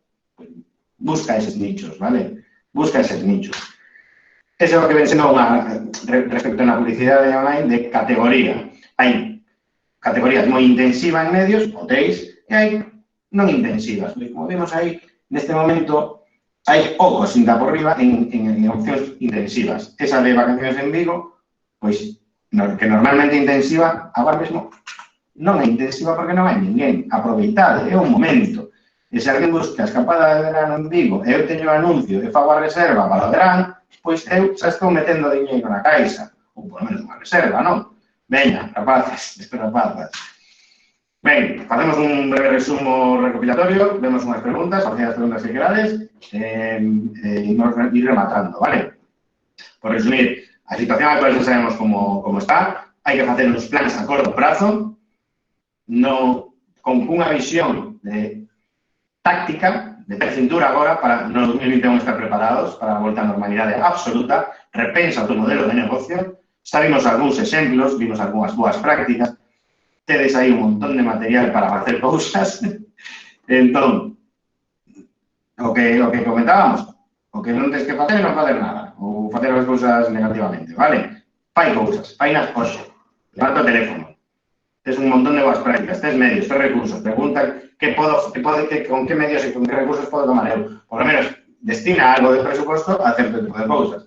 Busca esos nichos, ¿vale? Busca esos nichos. Eso é o que ven sendo respecto a unha publicidade online de categoría. Hai categorías moi intensivas en medios, hotéis, e hai non intensivas. Como vemos aí, neste momento, hai ocos sin dar por riba en opcións intensivas. Esa de vacaciones en Vigo, pois, que normalmente é intensiva, agora mesmo non é intensiva porque non hai ninguén. Aproveitade, é un momento. E se alguén busca escapada de verano en Vigo e eu teño o anuncio e fago a reserva para o verano, pois eu xa estou metendo diñeiro na caixa. Ou, por lo menos, unha reserva, non? Veña, rapazas. Ben, facemos un breve resumo recopilatorio, vemos unhas preguntas, facemos as preguntas que querades e vamos ir rematando, vale? Por resumir, a situación actual xa sabemos como está, hai que facer uns plans a corto prazo, con unha visión táctica, de ter cintura agora, para no 2021 estar preparados para a volta á normalidade absoluta, repensa o teu modelo de negocio. Xa vimos algúns exemplos, vimos algunhas boas prácticas, tedes aí un montón de material para facer cousas. Entón, o que comentábamos, o que non tens que facer é non facer nada, ou facer as cousas negativamente, vale? Fai cousas, fainas hoxe, levanta o teléfono, tes un montón de boas prácticas, tes medios, tes recursos, pregunta con que medios e con que recursos podo tomar eu. Por lo menos, destina algo de presuposto a certo tipo de cousas.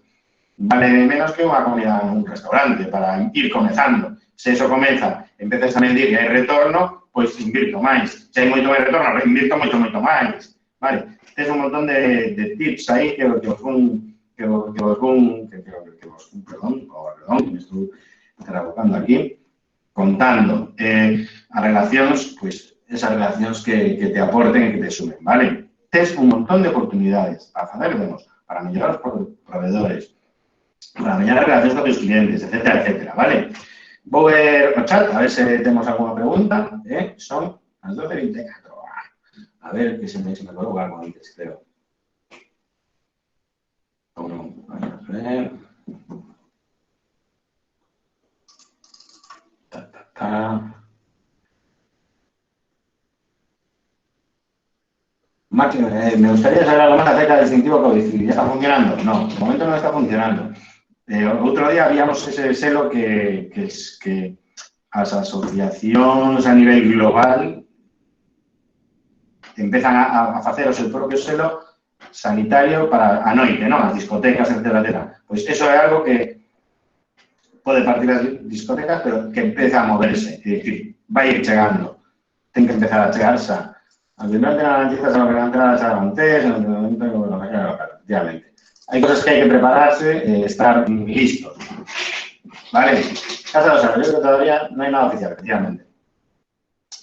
Vale menos que unha comida en un restaurante para ir comezando. Se eso comeza, empezas a medir e hai retorno, pois invirto máis. Se hai moito máis retorno, invirto moito máis. Vale? Tes un montón de tips aí que me estou trabocando aquí, contando as relacións, pois, esas relacións que te aporten e que te sumen, vale? Tes un montón de oportunidades para facernos, para mellorar os proveedores, para mellorar as relacións con os clientes, etcétera, vale? Vou ver o chat, a ver se temos alguna pregunta. Son as 12:24. A ver, que se me colou algo antes, creo. Vamos a ver. Máximo, me gustaría saber algo más acerca del distintivo Codicil. ¿Ya está funcionando? No, de momento no está funcionando. Outro día habíamos ese selo que as asociacións a nivel global empezan a facer o seu propio selo sanitario para a noite, non? As discotecas, etcétera. Pois eso é algo que pode partir as discotecas, pero que empece a moverse, é dicir, vai ir chegando, ten que empezar a chegarse a que non ten garantistas, a lo que non ten a Chavantés, a lo que non ten efectivamente. Hai cosas que hai que prepararse e estar listos. Vale, Casa dos Árboles, yo creo que todavía no hay nada oficial, efectivamente.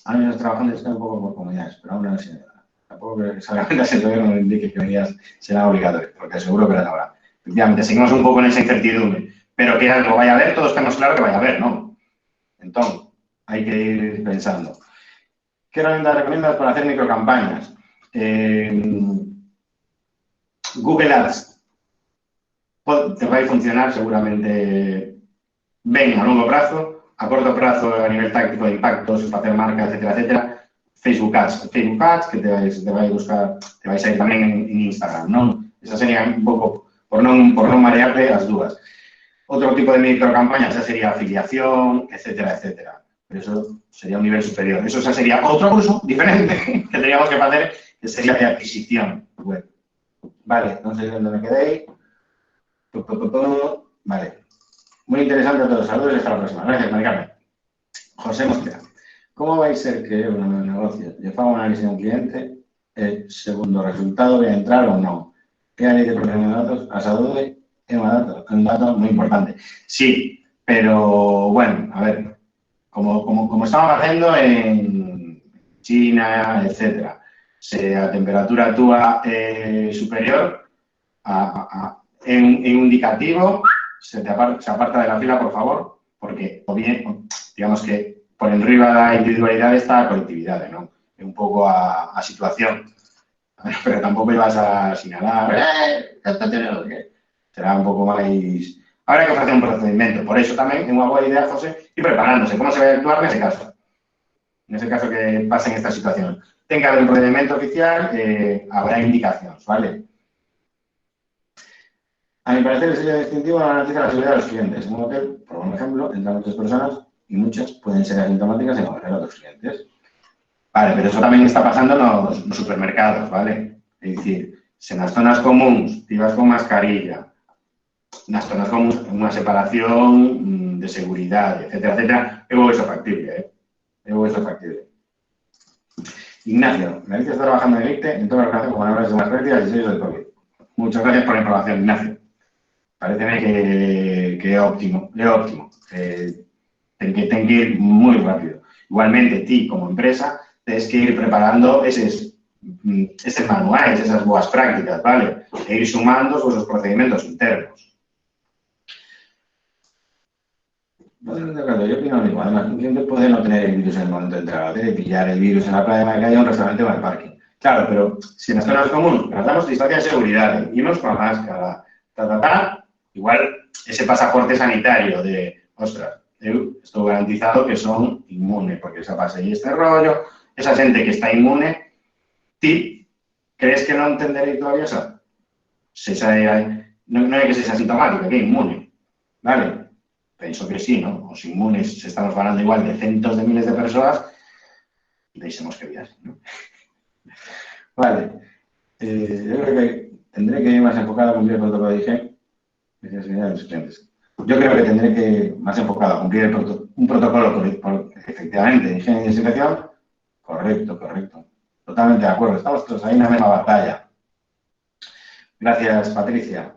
Ahora mismo los trabajadores están un poco por comunidades, pero aún no sé. Tampoco creo que salga la el gobierno no indique que medidas serán obligatorias, porque seguro que las habrá. Efectivamente, seguimos un poco en esa incertidumbre, pero que algo vaya a haber, todos tenemos claro que vaya a haber, ¿no? Entonces, hay que ir pensando. ¿Qué herramientas recomiendas para hacer microcampañas? Google Ads te va a funcionar seguramente bien a largo plazo, a corto plazo a nivel táctico de impactos, para hacer marcas, etcétera, etcétera. Facebook Ads, que te vais a buscar, te vais a ir también en Instagram, ¿no? Esa sería un poco, por no marearte las dudas. Otro tipo de microcampañas ya sería afiliación, etcétera, etcétera. Pero eso sería un nivel superior. Eso ya sería otro curso diferente que tendríamos que hacer, que sería de adquisición web. Vale, no sé dónde me quedé. Vale. Muy interesante a todos. Saludos y hasta la próxima. Gracias, Mari Carmen. José Mosquera. ¿Cómo vais a ser que un nuevo negocio? Yo hago un análisis de un cliente, el segundo resultado, ¿voy a entrar o no? ¿Qué análisis de protección de datos? A salud es un dato muy importante. Sí, pero bueno, a ver, como estamos haciendo en China, etcétera, si a temperatura actúa superior en un indicativo, se aparta de la fila, por favor, porque o bien, digamos que por enriba da individualidade está a colectividade, non? É un pouco a situación. Pero tampouco ibas a sinalar, será un pouco máis... Habrá que facer un procedimento. Por eso tamén é unha boa idea, José, ir preparándose. Como se vai a actuar nese caso? Nese caso que pasen estas situacións. Ten que haber un procedimento oficial, habrá indicacións, vale? A mi parecer, el sello distintivo no garantiza la seguridad de los clientes. En un hotel, por un ejemplo, entran muchas personas y muchas pueden ser asintomáticas y no valer a otros clientes. Vale, pero eso tamén está pasando nos supermercados, vale? É dicir, se nas zonas comuns ti vas con mascarilla, nas zonas comuns unha separación de seguridade, etcétera, etcétera, eu vou eso factible, Eu vou eso factible. Ignacio, Galicia está trabajando en EICTE en todo lo relación con manobras de más pérdidas y sellos del COVID. Muchas gracias por la información, Ignacio. Pareceme que é óptimo, ten que ir moi rápido. Igualmente, ti, como empresa, tens que ir preparando eses manuais, esas boas prácticas, ¿vale? E ir sumando os procedimentos internos. Yo opino lo mismo. Además, un cliente puede no tener el virus en el momento de entrar, de pillar el virus en la playa de Macaya, un restaurante o en el parking. Claro, pero si en las zonas comunes tratamos distancia de seguridad, irnos con la máscara, igual ese pasaporte sanitario de, ostras, estou garantizado que son inmunes, porque xa pasei este rollo, esa xente que está inmune, ti crees que non ten dereito a viaxar? Non é que sexa sintomático, que é inmune, vale? Penso que sí, non? Os inmunes, se estamos falando igual de centos de miles de persoas, deixemos que viaxen, non? Vale, yo creo que tendré que ir más enfocado a cumplir el protocolo de higiene de los clientes. Yo creo que tendré que ir más enfocado a cumplir un protocolo efectivamente de higiene y desinfección. Correcto. Totalmente de acuerdo. Estamos todos ahí en la misma batalla. Gracias, Patricia.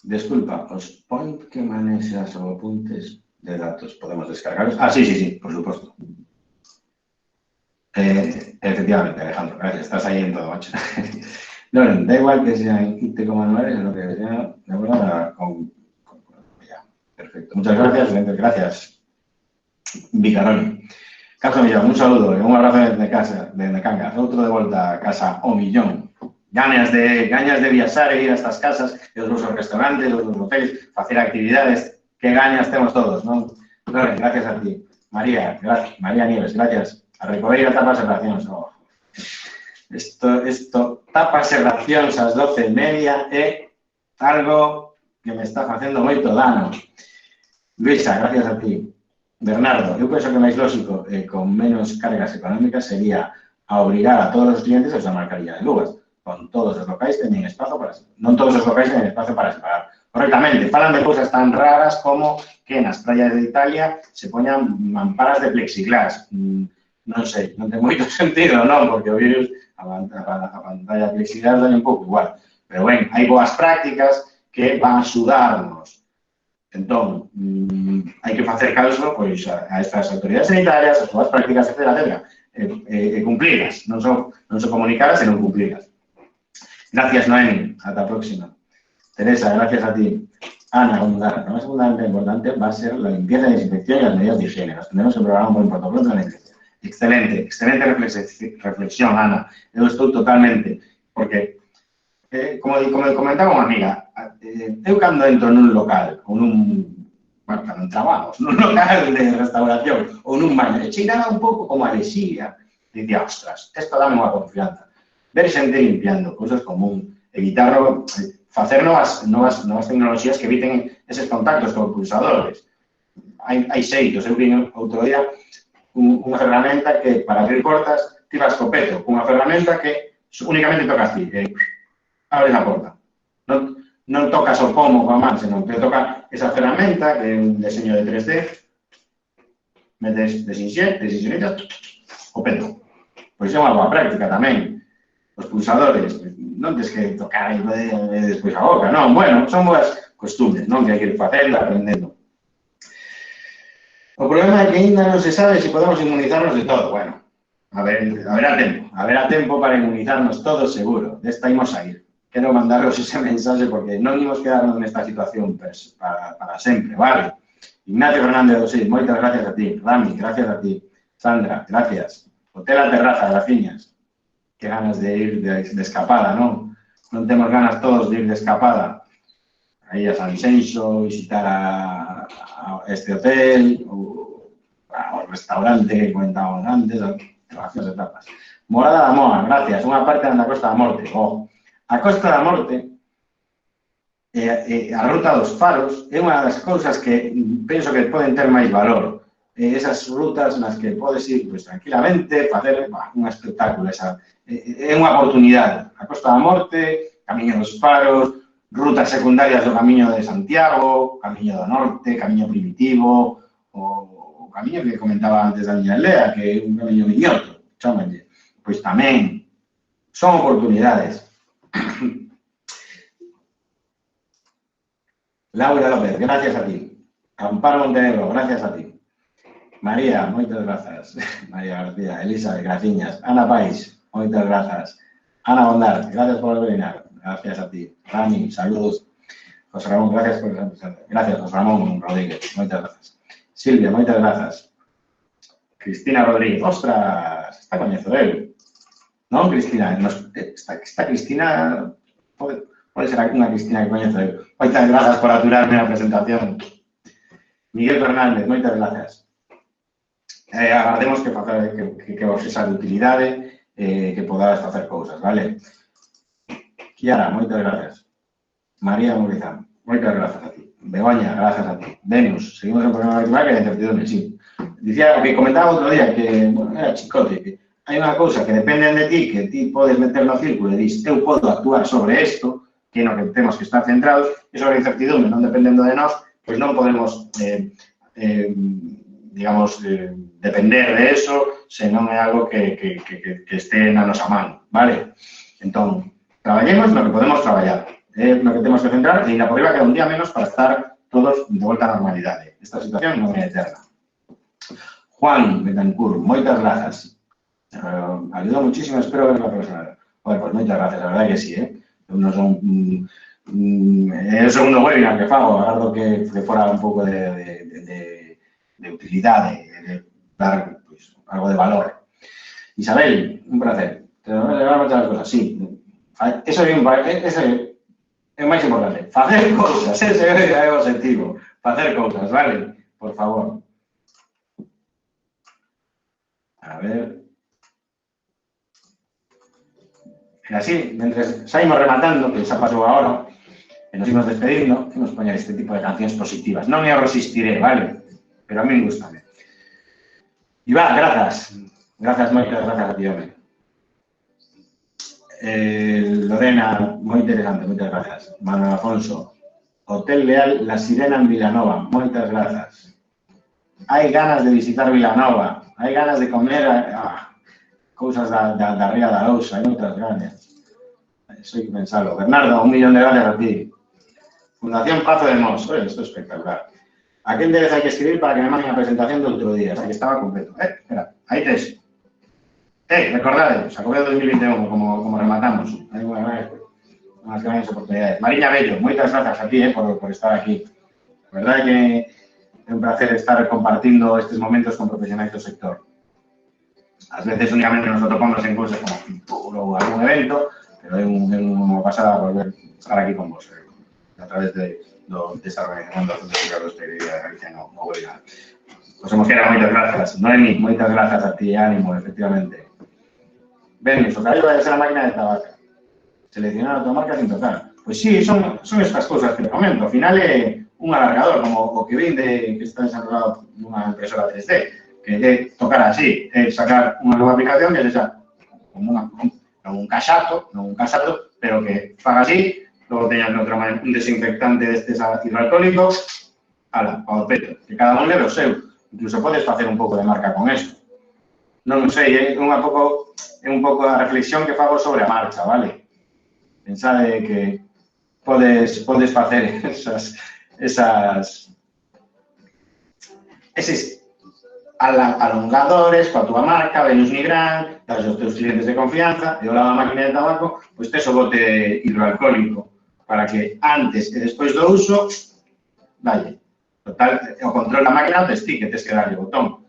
Disculpa, os point que manexas o apuntes de datos podemos descargarlos. Ah, sí, por supuesto. Efectivamente, Alejandro, gracias. Estás ahí en todo, macho. Loren, da igual que sean IT como manuales, es lo que sea, de acuerdo, ya. Perfecto. Muchas gracias, gracias. Vicaroni. Carlos Millón, un saludo y un abrazo desde Cangas. Otro de vuelta a casa o Millón. Ganas de viajar e ir a estas casas, e os nosos restaurantes, os nosos hoteles, facer actividades. Que ganas temos todos, non? Loren, gracias a ti. María Nieves, gracias. A Recoveira tapas e racións. Oh. Isto tapas e racións ás 12:30 é algo que me está facendo moito dano. Luisa, gracias a ti. Bernardo, eu penso que máis lógico con menos cargas económicas sería a obrigar a todos os clientes a usar mascarilla de luvas. Con todos os locais teñen espazo para separar. Non todos os locais teñen espazo para separar. Correcto. correctamente. Falan de cousas tan raras como que nas praias de Italia se poñan mamparas de plexiglas. Non sei, non ten moito sentido, non? Porque o virus, a pantalla de plexiglas dá un pouco igual. Pero, ben, hai boas prácticas que van a axudarnos. Entón, hai que facer caso pois, a estas autoridades sanitarias, as súas prácticas, etc. E cumplidas. Non só comunicadas, senón cumplidas. Gracias, Noemi. Ata a próxima. Teresa, gracias a ti. Ana, Gondar. Lo más fundamental importante va a ser la limpieza y desinfección y las medidas de higiene. Nos tendremos que programar un buen protocolo de la limpieza. Excelente reflexión, Ana. Eu estou totalmente, porque, como comentaba unha amiga, eu cando entro nun local, ou bueno, cando entramos, nun local de restauración, ou nun baño, e cheiraba un pouco como a lexía, dicía, ostras, esto dame unha confianza. Ver xente limpiando, cousas común, evitar facer novas tecnoloxías que eviten eses contactos con pulsadores. Hai xeitos, eu vi outro día unha ferramenta que para abrir portas tira escopeto, unha ferramenta que únicamente tocas ti, abres a porta. Non tocas o pomo coa man, senón que toca esa ferramenta que é un deseño de 3D, metes desinxetas, o peto. Pois é unha boa práctica tamén. Os pulsadores, non tens que tocar e despois a boca, non, bueno, son boas costumes, non, que hai que ir facendo, aprendendo. O problema é que ainda non se sabe se podemos inmunizarnos de todo, bueno, haberá tempo para inmunizarnos todos seguro, desta imos a ir. Quero mandaros ese mensaje porque non imos quedarnos nesta situación para sempre, vale? Ignacio Fernández Dosís, moitas gracias a ti. Rami, gracias a ti. Sandra, gracias. Hotel a Terraza, graciñas. Que ganas de ir de escapada, non? Non temos ganas todos de ir de escapada. Aí a San Xenxo, visitar a este hotel, o restaurante que comentábamos antes, relacións de tapas. Morada da Moa, gracias. Unha parte da Costa da Morte. A Costa da Morte, a ruta dos faros, é unha das cousas que penso que poden ter máis valor. Esas rutas nas que podes ir pues, tranquilamente, facer un espectáculo. É unha oportunidade. A Costa da Morte, Camiño dos Faros, rutas secundarias do Camiño de Santiago, Camiño do Norte, Camiño Primitivo, o camiño que comentaba antes da miña aldea, que é un camiño miñoto, chámanlle. Pois tamén son oportunidades. Laura López, gracias a ti. Amparo Montenegro, gracias a ti. María, moitas grazas. María García, Elisa, graciñas. Ana Pais, moitas grazas. Ana Bondar, gracias por venir. Gracias a ti. Rami, saludos. José Ramón, gracias por estar presente. Gracias, José Ramón Rodríguez, moitas grazas. Silvia, moitas grazas. Cristina Rodríguez, ostras, esta coñezo eu. Non, Cristina? Esta Cristina pode ser unha Cristina que coñezo eu. Moitas grazas por aturarme a presentación. Miguel Fernández, moitas grazas. Agardemos que vos sexa de utilidade, que podades facer cousas, vale? Kiara, moitas gracias. María Morizán, moitas grazas a ti. Begoña, grazas a ti. Venus, seguimos en programa virtual que é incertidumbre, sí. Dicía, que comentaba outro día que, bueno, era chicote, que hai unha cousa que depende de ti, que ti podes meter no círculo e dis, eu podo actuar sobre isto, que é no que temos que estar centrados, e sobre a incertidumbre, non dependendo de nós, pois non podemos, digamos, depender de eso, se non é algo que este na nosa man, vale? Entón, traballemos no que podemos traballar, no que temos que centrar, e ainda por riba queda un día menos para estar todos de volta á normalidade. Esta situación non é eterna. Juan Betancourt, moitas grazas. Ayudou muchísimo, espero ver la persona. Bueno, pues moitas grazas, a verdade que sí, Non son... É o segundo webinar que fago, agardo que fora un pouco de utilidade, de dar pues, algo de valor. Isabel, un placer. Te voy a llevar muchas cosas, sí. Eso é o máis importante. Facer cousas, ese é o objetivo. Facer cousas, vale? Por favor. A ver. E así, mentre saímos rematando, que xa pasou a hora, e nos imos despedindo, que nos poña este tipo de cancións positivas. Non me o resistiré, vale? Pero a mí me gusta. Iván, grazas. Grazas, moitas grazas a ti, home. Lorena, moi interesante, moitas grazas. Manuel Afonso, Hotel Leal La Sirena en Vilanova. Moitas grazas. Hai ganas de visitar Vilanova. Hai ganas de comer cousas da Ría da Ousa. Hai moitas ganas. Eso hai que pensarlo. Bernardo, 1 millón de gracias a ti. Fundación Pazo de Mos. Oye, esto es espectacular. ¿A qué endereza hay que escribir para que me manden la presentación de otro día? O sea, que estaba completo. Espera, ahí te es. Recordad, Xacobeo 2021, como rematamos. Hay unas grandes oportunidades. Mariña Bello, moitas grazas a ti por estar aquí. La verdad que é un placer estar compartindo estes momentos con profesionais do sector. Ás veces únicamente nos atopamos en cousas como Fitur ou algún evento, pero é unha pasada volver estar aquí con vos a través desta organización do Centro de Hostelería de Galicia no Huelga. José Mosquera, moitas grazas. Noemi, moitas grazas a ti, ánimo, efectivamente. Benis, o cabello vai ser a máquina de tabaca. Seleccionar a tua marca sin tocar. Pois sí, son estas cousas que te comento. Ao final é un alargador, como o que vinde, que está desarrollado nunha impresora 3D, que é tocar así, é sacar unha nova aplicación que sexa como un casato, pero que faga así, logo teñas un desinfectante destes hidroalcohólicos, ala, ao peto, que cada un leve o seu. Incluso podes facer un pouco de marca con eso. Non sei, é un pouco a reflexión que fago sobre a marcha, vale? Pensade que podes facer eses alongadores coa túa marca, Venus Nigrán, das os teus clientes de confianza, e ao lado da máquina de tabaco, pois tes o bote hidroalcohólico para que antes e despois do uso, dalle. Total, o control da máquina te esti que tes que darlle o botón.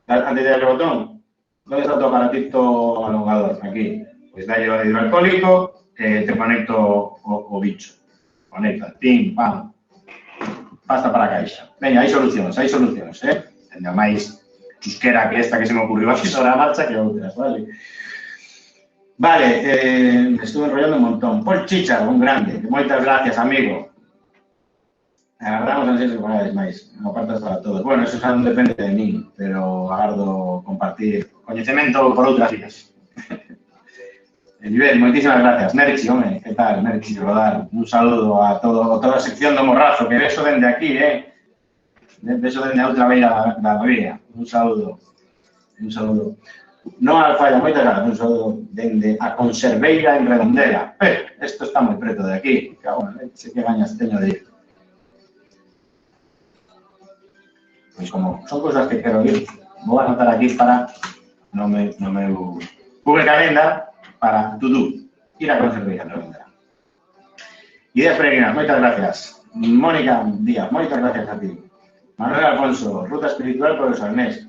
Antes de darlle o botón, onde está o teu aparatito alongador? Aquí. Pois dalle o hidroalcohólico, te conecto o bicho. Conecta, pim, pam. Pasta para a caixa. Veña, hai solucións, Tende máis chusquera que esta que se me ocurriu aquí sobre a marcha que outras, vale? Vale, me estuve enrollando un montón. Paul Chichar, un grande. Moitas gracias, amigo. Agardamos ansias de corales máis. Non partas para todos. Bueno, eso xa non depende de min, pero agardo compartir coñecemento por outras vías. Elibel, moitísimas gracias. Merchi, home, que tal? Merchi, Rodar. Un saludo a toda a sección do Morrazo, que beso dende aquí, beso dende a outra beira da ría. Un saludo. Non a Alfalla, moitas gracias. Un saludo dende a Conserveira en Redondela. Isto está moi preto de aquí. Que agora, sei que gañas teño de ir. Pois como son cousas que quero ir, vou anotar aquí para no meu Google Calendar para ir a Conserveira en Redondela. Ideas peregrinas, moitas gracias. Mónica Díaz, moitas gracias a ti. Manuel Alfonso, ruta espiritual por el Salnés.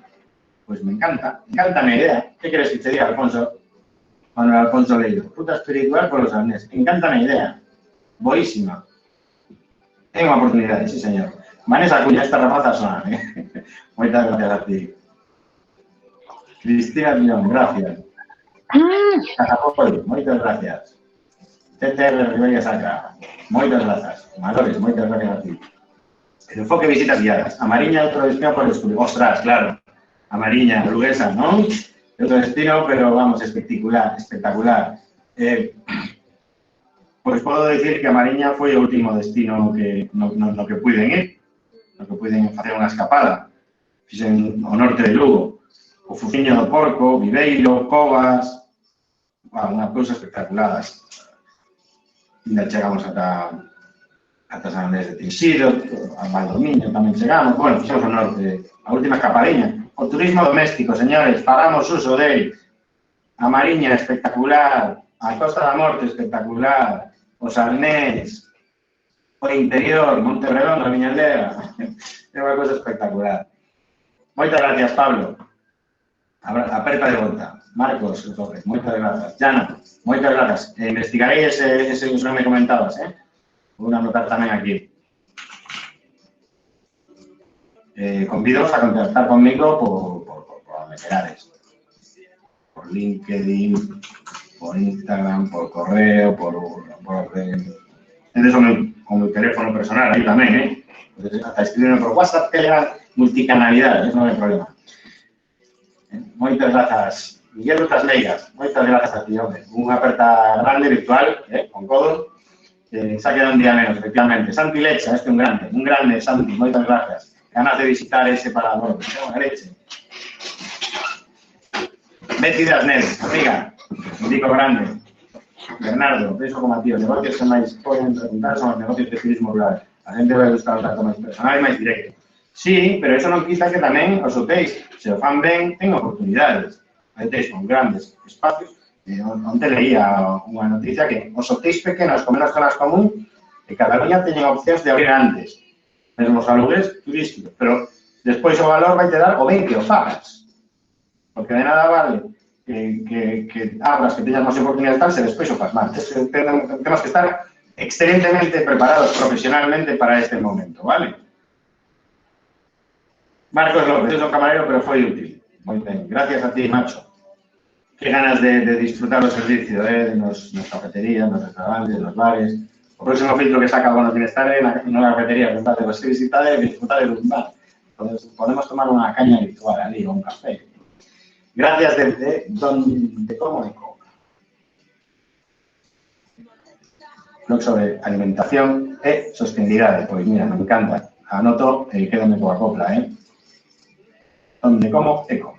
Pues me encanta a idea. ¿Qué quieres que te diga, Alfonso? Manuel Alfonso Leiro, ruta espiritual por los Salnés. Encanta a idea. Boísima. Tengo oportunidades, sí, señor. Vanessa Acuña, esta rapaza son. Muchas gracias a ti. Cristina Millón, gracias. Casapoy, muchas gracias. TTR Ribeira Sacra, muchas gracias. Malores, muchas gracias a ti. El enfoque visitas guiadas. A Mariña, otro destino por descubrir. Ostras, claro. A Mariña, Luguesa, ¿no? Otro destino, pero vamos, espectacular. Pues puedo decir que a Mariña foi o último destino no que puiden ir, no que puiden facer unha escapada. Fixen o norte de Lugo, o Fuciño do Porco, Viveiro, Covas, unha cousa espectacular. Ainda chegamos ata San Andrés de Tinsido, a Valdomiño tamén chegamos, bueno, fixemos o norte, a última escapadiña. O turismo doméstico, señores, pagamos uso dele. A Mariña, espectacular. A Costa da Morte, espectacular. O Salnés. O interior, Monterredondo, Viñaldea. É unha cosa espectacular. Moitas gracias, Pablo. Aperta de volta. Marcos, moitas grazas. Jana, moitas grazas. Investigarei ese que me comentabas, Vou anotar tamén aquí. Convido a contactar conmigo por donde queráis. Por LinkedIn, por Instagram, por correo, por con mi teléfono personal, aí tamén, Hasta escribirme por WhatsApp, Telegram, multicanalidade, eso non é problema. Moitas grazas. Miguel Lucas Leigas, moitas grazas a ti, home. Unha aperta grande, virtual, con codo. Se ha quedado un día menos, efectivamente. Santi Lecha, un grande, Santi, moitas gracias. Ganas de visitar ese parador, que leche. Betty Dasnel, amiga, un dico grande. Bernardo, penso como a ti, os negocios que máis poden preguntar son os negocios de turismo rural. A gente vai buscar un trato máis personal e máis directo. Sí, pero eso non quita que tamén os hotéis, se o fan ben, ten oportunidades. Hai hotéis con grandes espacios. Onte leía unha noticia que os hotéis pequenos con menos zonas común de Cataluña teñen opcións de abrir antes, mesmo os alugues turísticos, pero despois o valor vai te dar o ben que o fagas. Porque de nada vale que abras, que teñas máis oportunidades tal, se despois o faz mal. Temos que estar excelentemente preparados profesionalmente para este momento, ¿vale? Marcos López, es un camarero, pero foi útil. Moi ben. Gracias a ti, macho. Qué ganas de disfrutar los servicios, nas cafeterías, nos restaurantes, nos bares. O próximo filtro que saca Bono Bienestar en una cafetería, pues visitar y disfrutar de un bar. Entonces, podemos tomar una caña virtual allí o un café. Gracias de cómo de coca. Blog sobre alimentación e sostenibilidad. Pues mira, me encanta. Anoto el que donde coca copla, Donde como eco.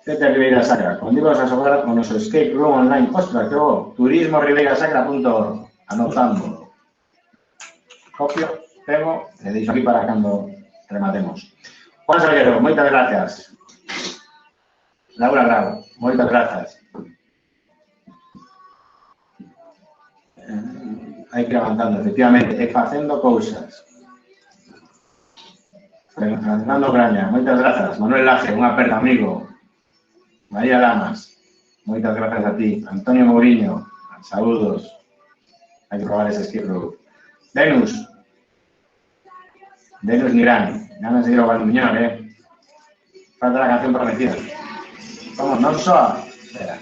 Peter Ribeira Sacra, contigo vas a sobrar con nuestro escape room online. Ostras, que bo, turismoribeirasacra.org. Anotando. Copio, pego, le deixo aquí para cando rematemos. Juan Salguero, moitas gracias. Laura Grau, moitas gracias. Hai que ir avanzando, efectivamente, e facendo cousas. Fernando Graña, moitas grazas. Manuel Laje, unha aperta, amigo. María Lamas, moitas grazas a ti. Antonio Mourinho, saúdos. Hai que probar ese skip rope. Venus Nirán, ganas de ir ao Valduñón, Falta la canción prometida. Vamos, non soa. Espera.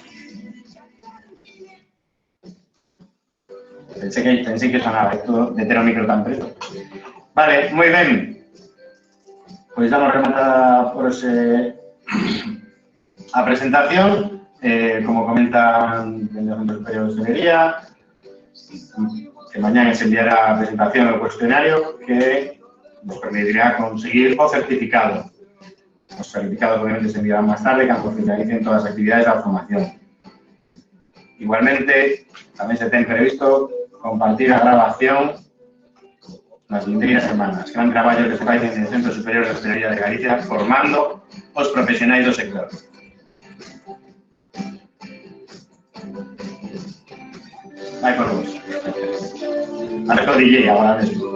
Pensé que sonaba esto de ter o micro tan preto. Vale, moi ben. Pois damos rematada por a presentación. Como comentan en el Centro Superior de Hostelería, que mañana se enviará a presentación del cuestionario que nos permitirá conseguir o certificado. Los certificados obviamente se enviarán más tarde cuando finalicen todas las actividades de la formación. Igualmente, tamén se ten previsto compartir a grabación nas vindeiras semanas. Gran traballo que se fai en el Centro Superior de Hostelería de Galicia formando os profesionais do sector. Vai por vos. Marco DJ agora mesmo.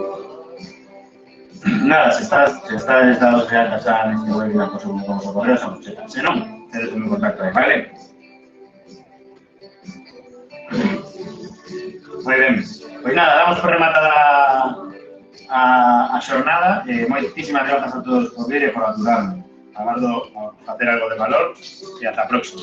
Nada, se estás dados de alta xa neste webinar con os correos, se non, tedes un contacto aí, vale? Moi ben. Pois nada, damos por rematada a xornada. Moitísimas grazas a todos por vir e por aturarme. Agardo a facer algo de valor e ata a próxima.